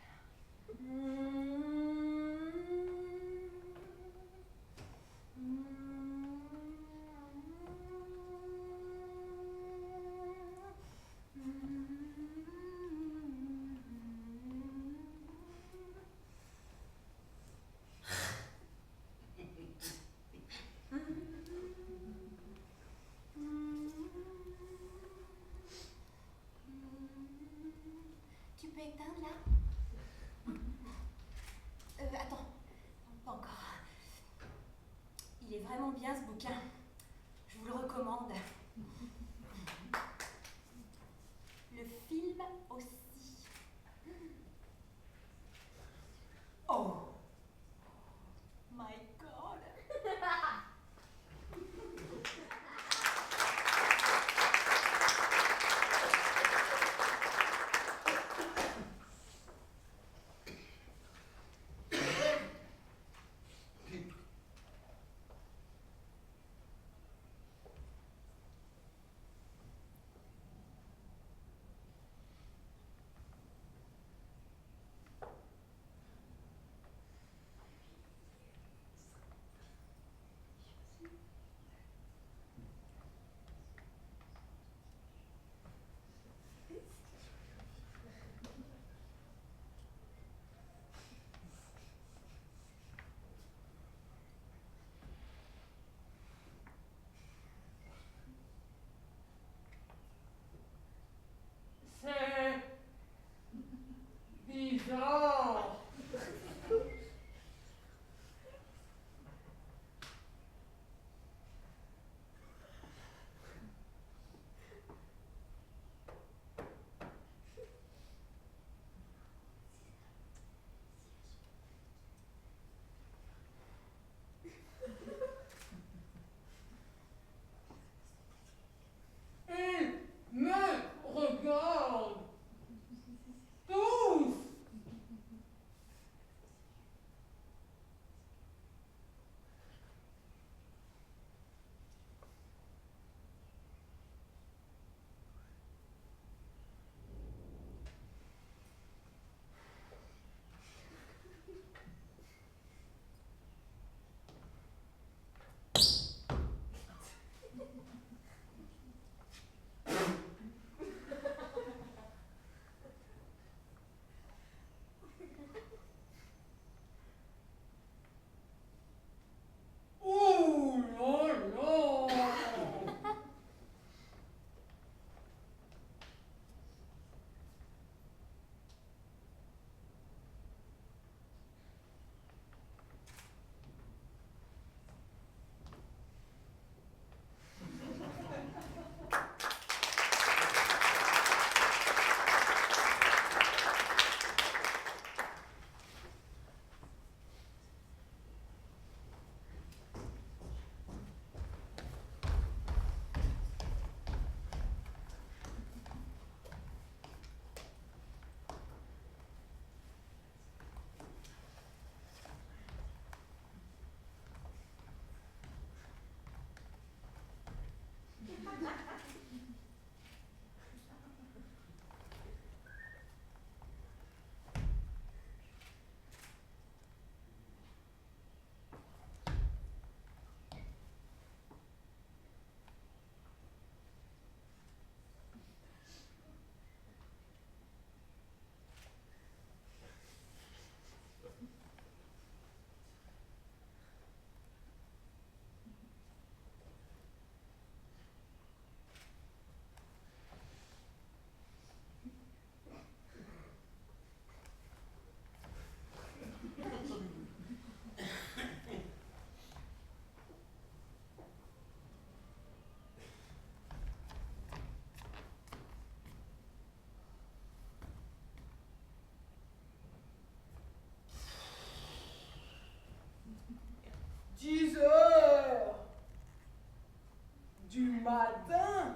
matin.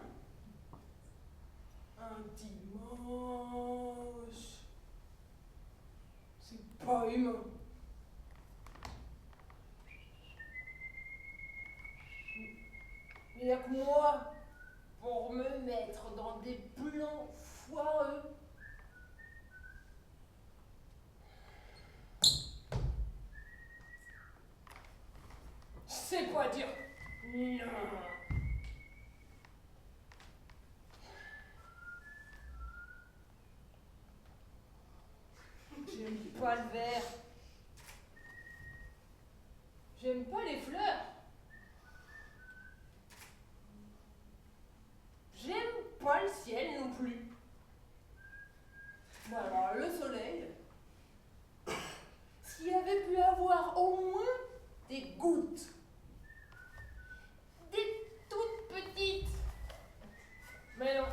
Un dimanche. C'est pas humain. Il n'y a que moi pour me mettre dans des plans foireux. Je sais quoi dire. Non. J'aime pas le vert. J'aime pas les fleurs. J'aime pas le ciel non plus. Bon alors le soleil, s'il y avait pu avoir au moins des gouttes, des toutes petites. Mais non.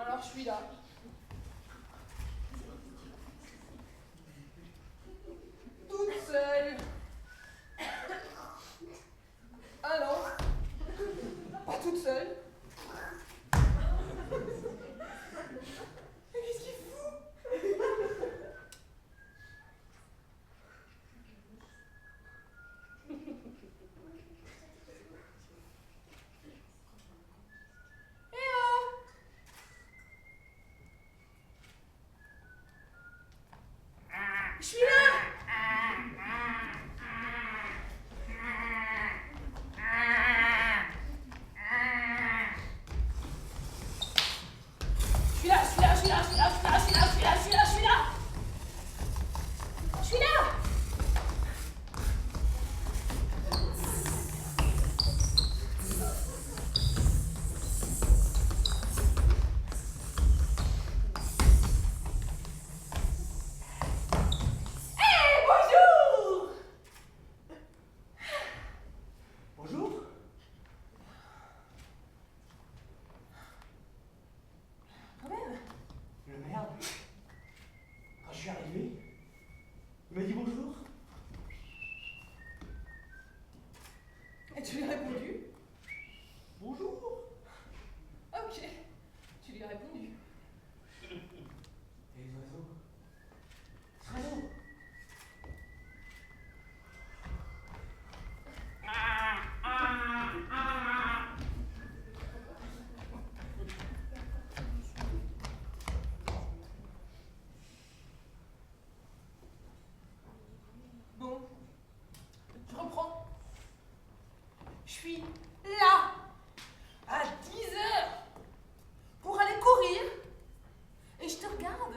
Alors je suis là. Toute seule. Ah non. Pas toute seule. Mais qu'est-ce qu'il fout? Eh oh! Je suis là! Je suis là! Bonjour. Quand même. Le merde. Quand je suis arrivé, il m'a dit bonjour. Et tu lui as répondu? Bonjour. Ok. Tu lui as répondu. Et les oiseaux? Oiseaux. Bon. Je reprends. Je suis là. À 10h. Pour aller courir. Et je te regarde.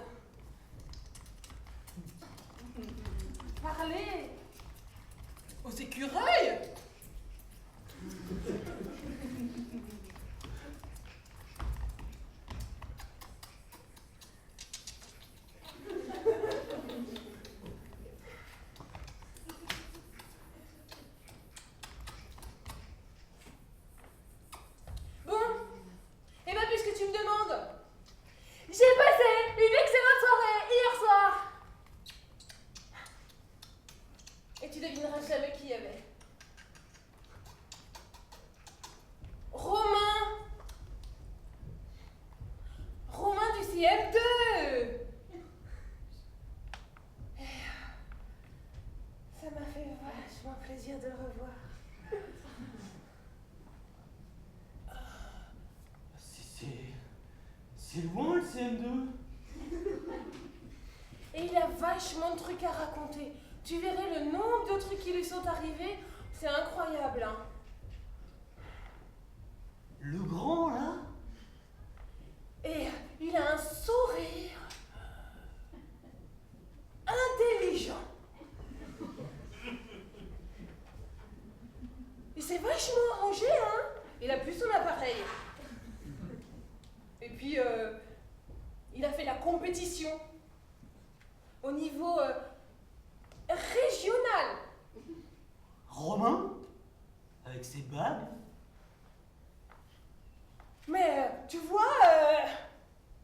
Parler. Aux écureuils. Bon, et bien puisque tu me demandes, j'ai passé une excellente soirée hier soir. Et tu devineras jamais qui y avait. Romain. Romain du CM2. Ça m'a fait vachement plaisir de le revoir. C'est loin le CM2. Et il a vachement de trucs à raconter. Tu verrais le nombre de trucs qui lui sont arrivés. C'est incroyable, hein. Le grand là? Et il a un sourire intelligent. Il s'est vachement arrangé, hein. Il a plus son appareil. Et puis, il a fait la compétition au niveau régional. Romain? Avec ses bagues? Mais tu vois,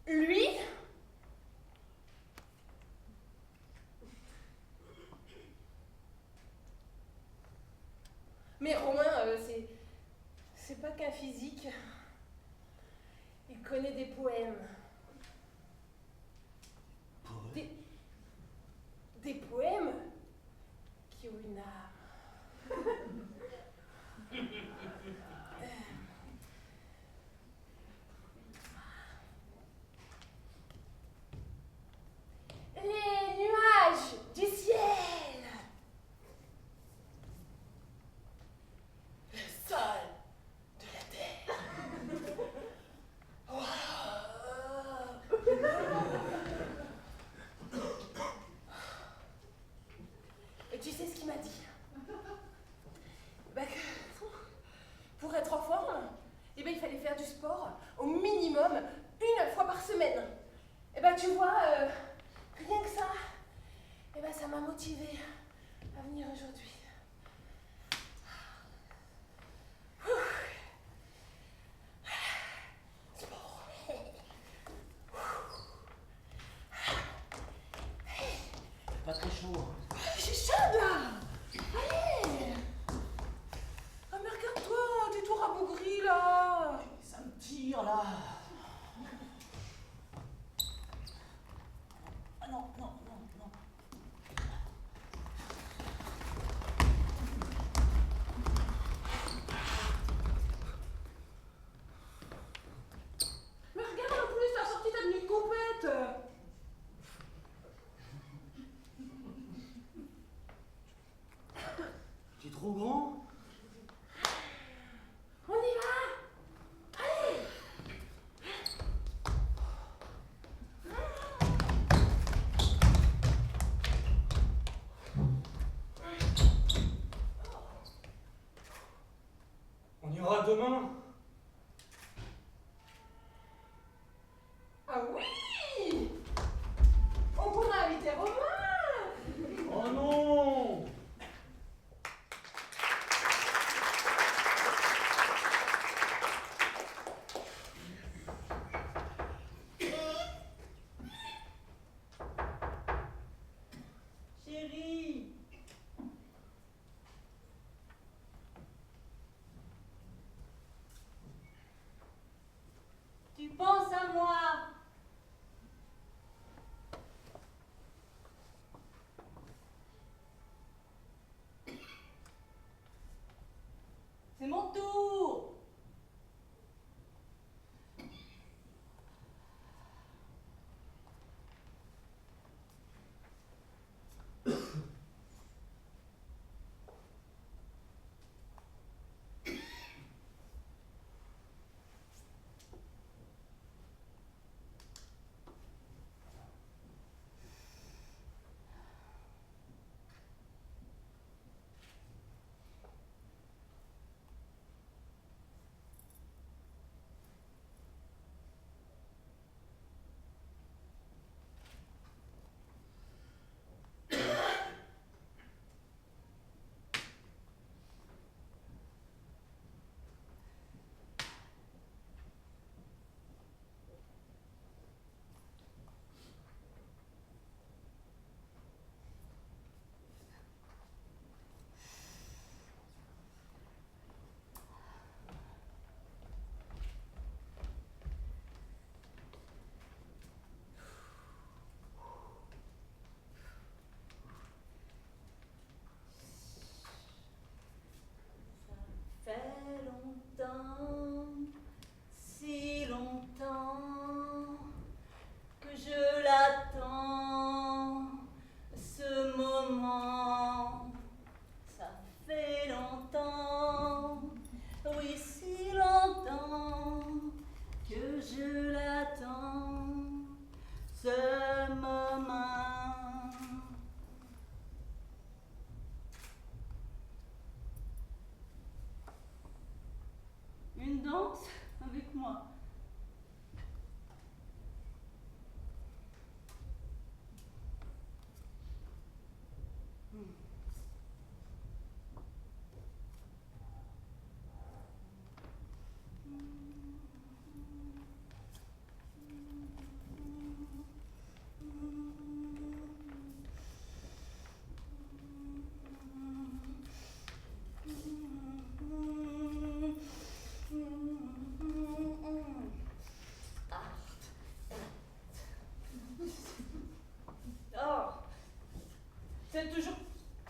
lui, mais Romain, métaphysique. Il connaît des poèmes. Des poèmes qui ont une âme. Les nuages du ciel. Le sol de la terre. Et tu sais ce qu'il m'a dit? Bah que pour être en forme, eh ben, il fallait faire du sport au minimum 1 fois par semaine. Et ben tu vois, rien que ça, eh ben, ça m'a motivée à venir aujourd'hui. Sport. Pas très chaud. J'ai chaud là. Allez. Ah mais regarde-toi, t'es tout rabougri là. Ça me tire là. Ah non, non, non, non. Mais regarde en plus, t'as sorti ta tenue de compète. T'es trop grand. On y va. Allez. On ira demain. Ah oui. On pourra inviter Romain. Oh non! Chérie. Tu penses à moi. C'est mon tour.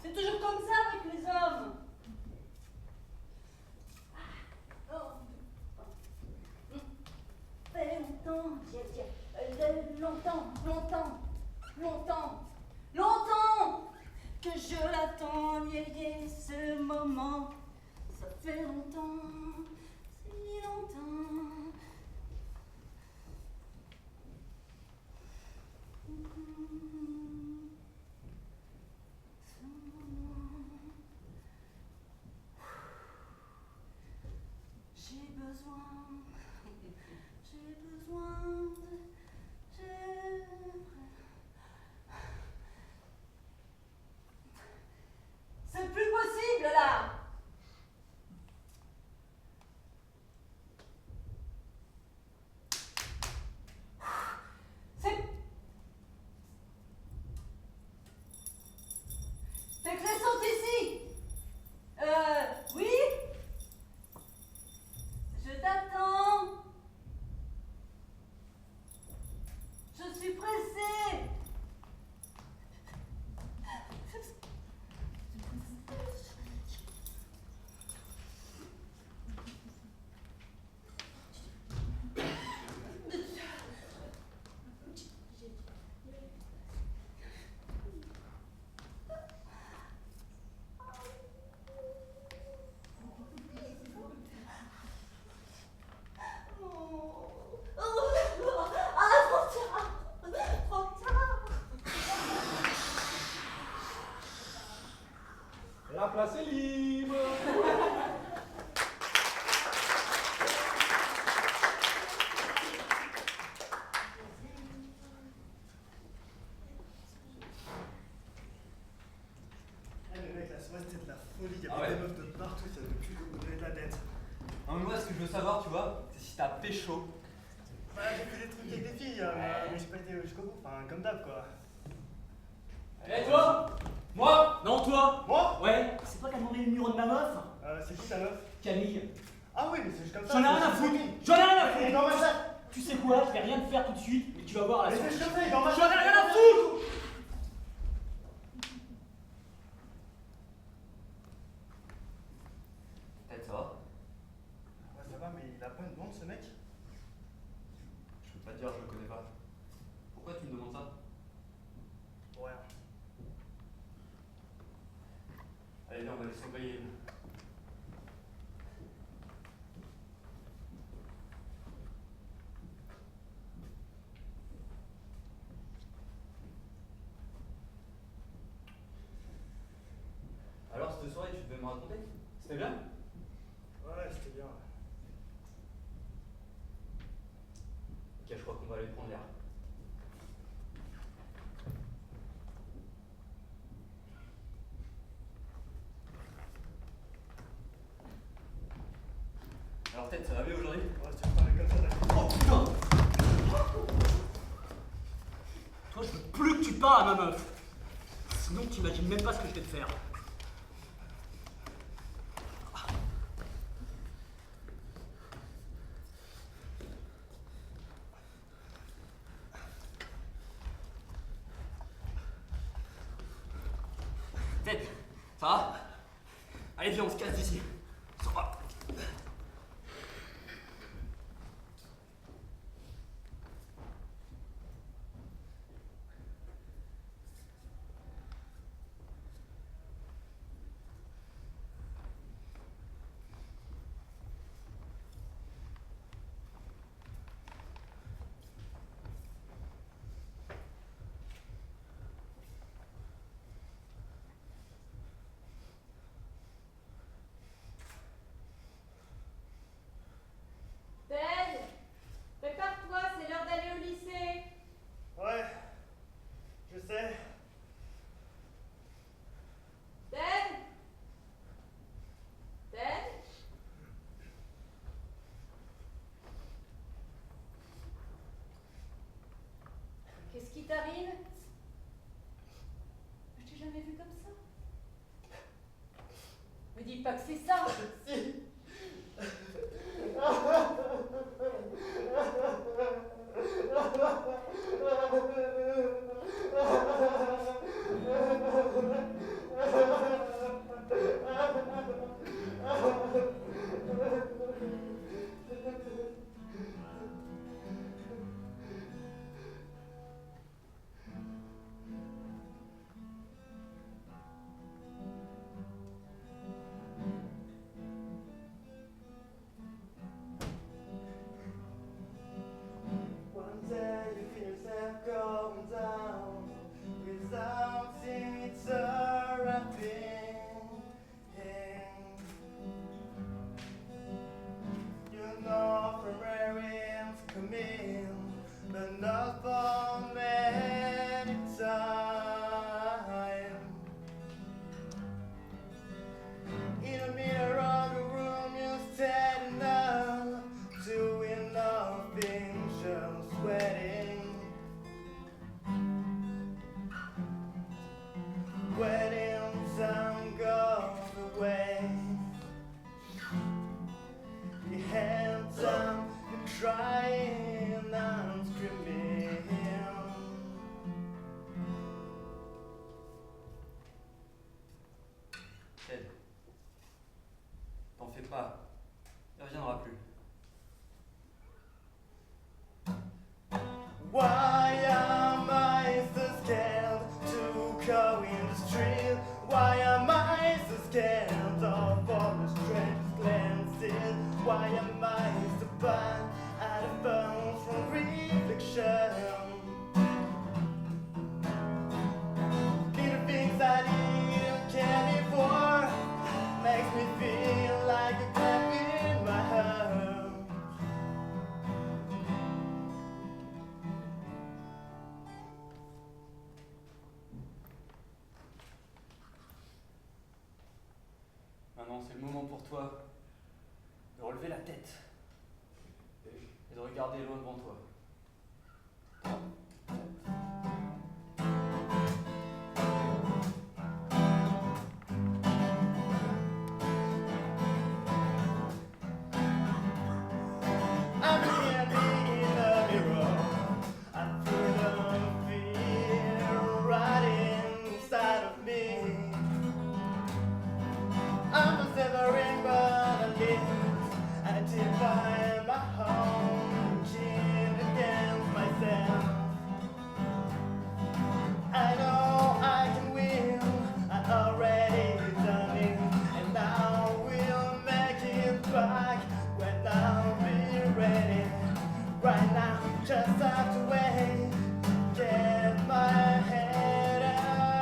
C'est toujours comme ça avec les hommes. Ça fait longtemps que je l'attends, ce moment. Ça fait longtemps, si longtemps. C'est plus possible là. Tes clés sont ici. Oui? Je t'attends. Je suis pressée. La place est libre. Eh mais mec, la soirée c'était de la folie, il y Ah avait ouais. des meufs de partout, ça devait plus donner de la dette. Non, mais moi, ce que je veux savoir, tu vois, c'est si t'as pécho. Bah j'ai fait des trucs avec des filles, mais j'ai pas été jusqu'au bout, enfin comme d'hab quoi. Eh toi? Moi? Non, toi? Moi? Ouais, c'est toi qui as demandé le numéro de ma meuf? C'est qui ta meuf? Camille. Ah oui, mais c'est juste comme ça. J'en ai rien à foutre! J'en ai rien à Elle est foutre! dans ma chatte. Tu sais quoi? Je vais rien te faire tout de suite, mais tu vas voir à la Mais sortie. c'est ce que je fais, dans ma J'en chatte. ai rien à foutre! Peut-être ça va. Ouais, ça va, mais il a pas une blonde ce mec? Je peux pas te dire, je le connais pas. Pourquoi tu me demandes ça? Ouais. Allez, viens, on va aller s'envoyer. Alors, cette soirée, tu devais me raconter? C'était bien? Ouais, c'était bien. Ok, je crois qu'on va aller prendre l'air. Alors, peut-être, ça va mieux aujourd'hui? Ouais, tu me parlais comme ça, d'accord. Oh putain! Toi, je veux plus que tu parles à ma meuf. Sinon, tu imagines même pas ce que je vais te faire. Ted, ça va? Allez, viens, on se casse d'ici. Ça va. Ben, prépare-toi, c'est l'heure d'aller au lycée. Ouais, je sais. Ben, Ben. Qu'est-ce qui t'arrive? Je t'ai jamais vu comme ça. Me dis pas que c'est ça. Si. One day you feel yourself going down without interrupting. You know from where it's coming, but not for many time. In the mirror of the room you're standing up, doing nothing, just sweating. Waiting time goes away. You had time, you're crying and screaming. Ted, t'en fais pas, il reviendra plus. Why am I so scared to go in the street? Why am I so scared of all the strange glances? Why am I so bad at a phone from reflection? Little things I didn't care before makes me feel like a clap in my heart. Maintenant, c'est le moment pour toi de relever la tête et de regarder loin devant toi. I'm standing in the mirror. I feel the fear right inside of me. I'm not severing but I live. I define my home, chin against myself. I know I can win. I already done it, and now we'll make it back when I'll be ready. Right now, just have to wait. Get my head out.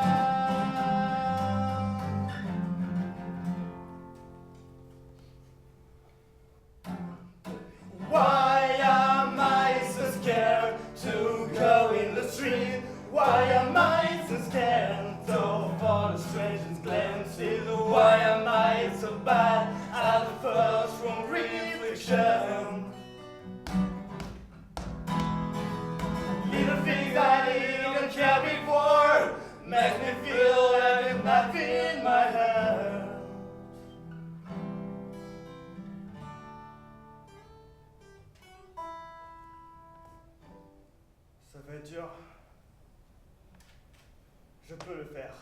Why am I so scared to go in the street? Why am I so scared of all the strange glances? Why am I so bad at the first wrong reflection? Little things I didn't care before make me feel like there's nothing in my heart. Ça va être dur. Je peux le faire.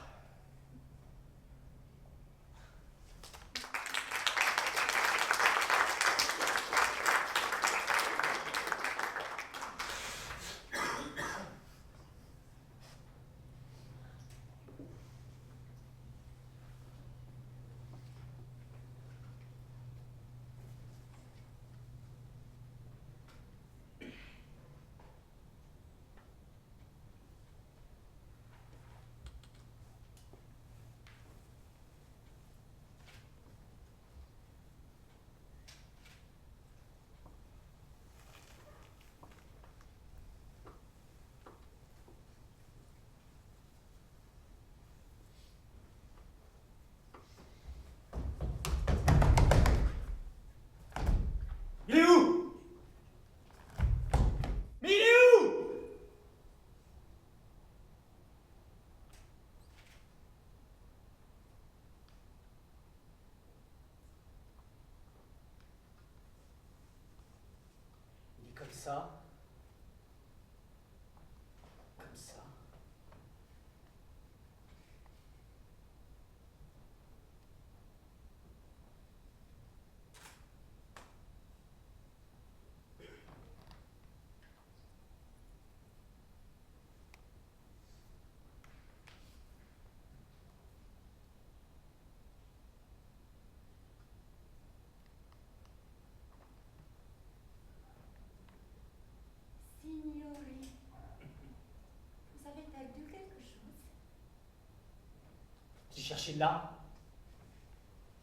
chercher là,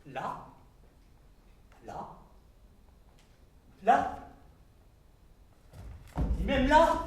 là, là, là, et même là.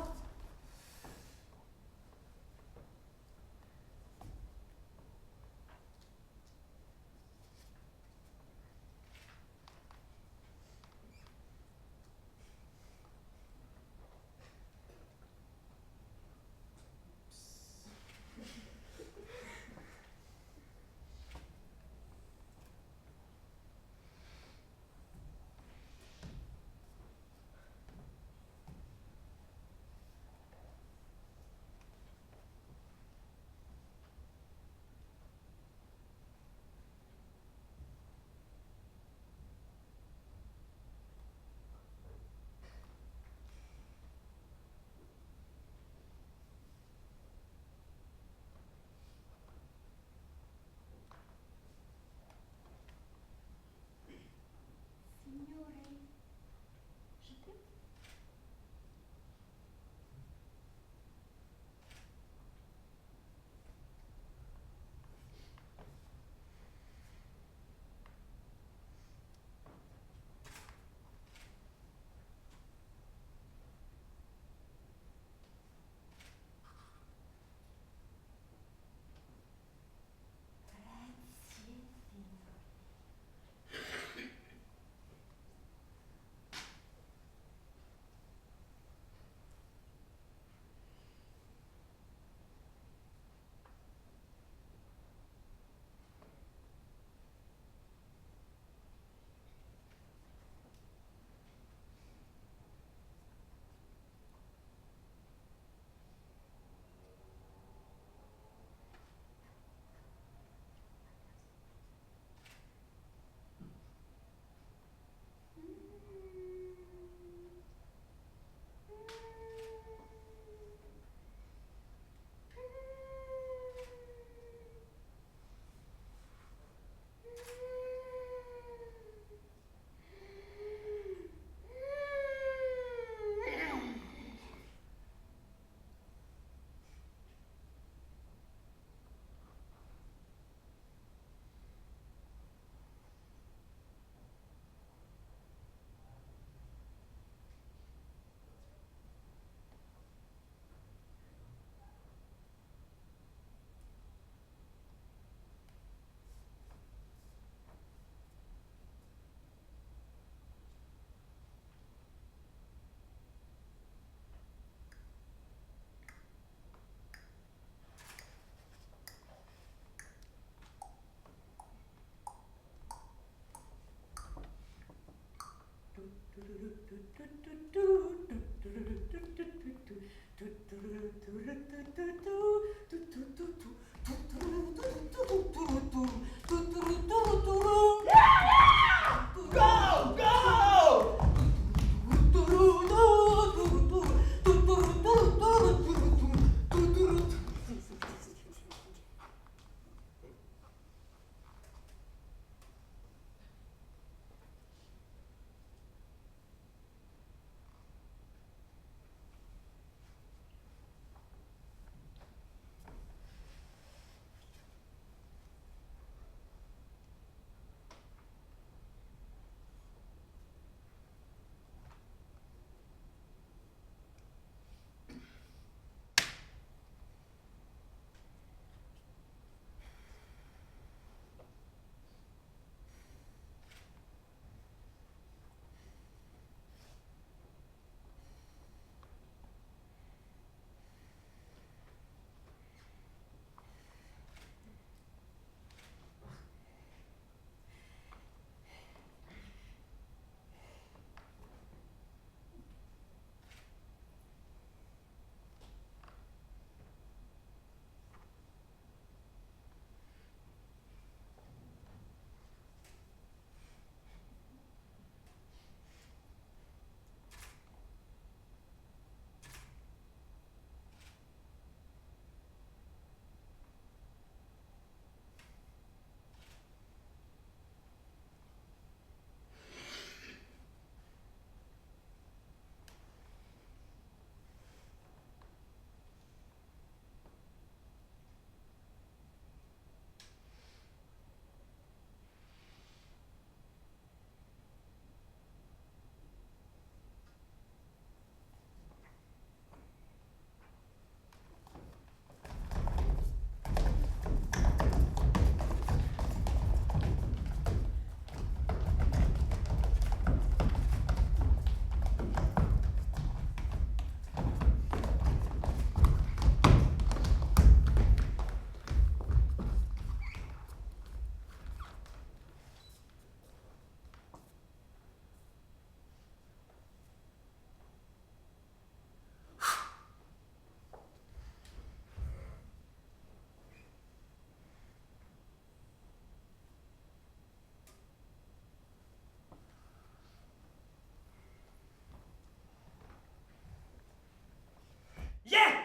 Yeah!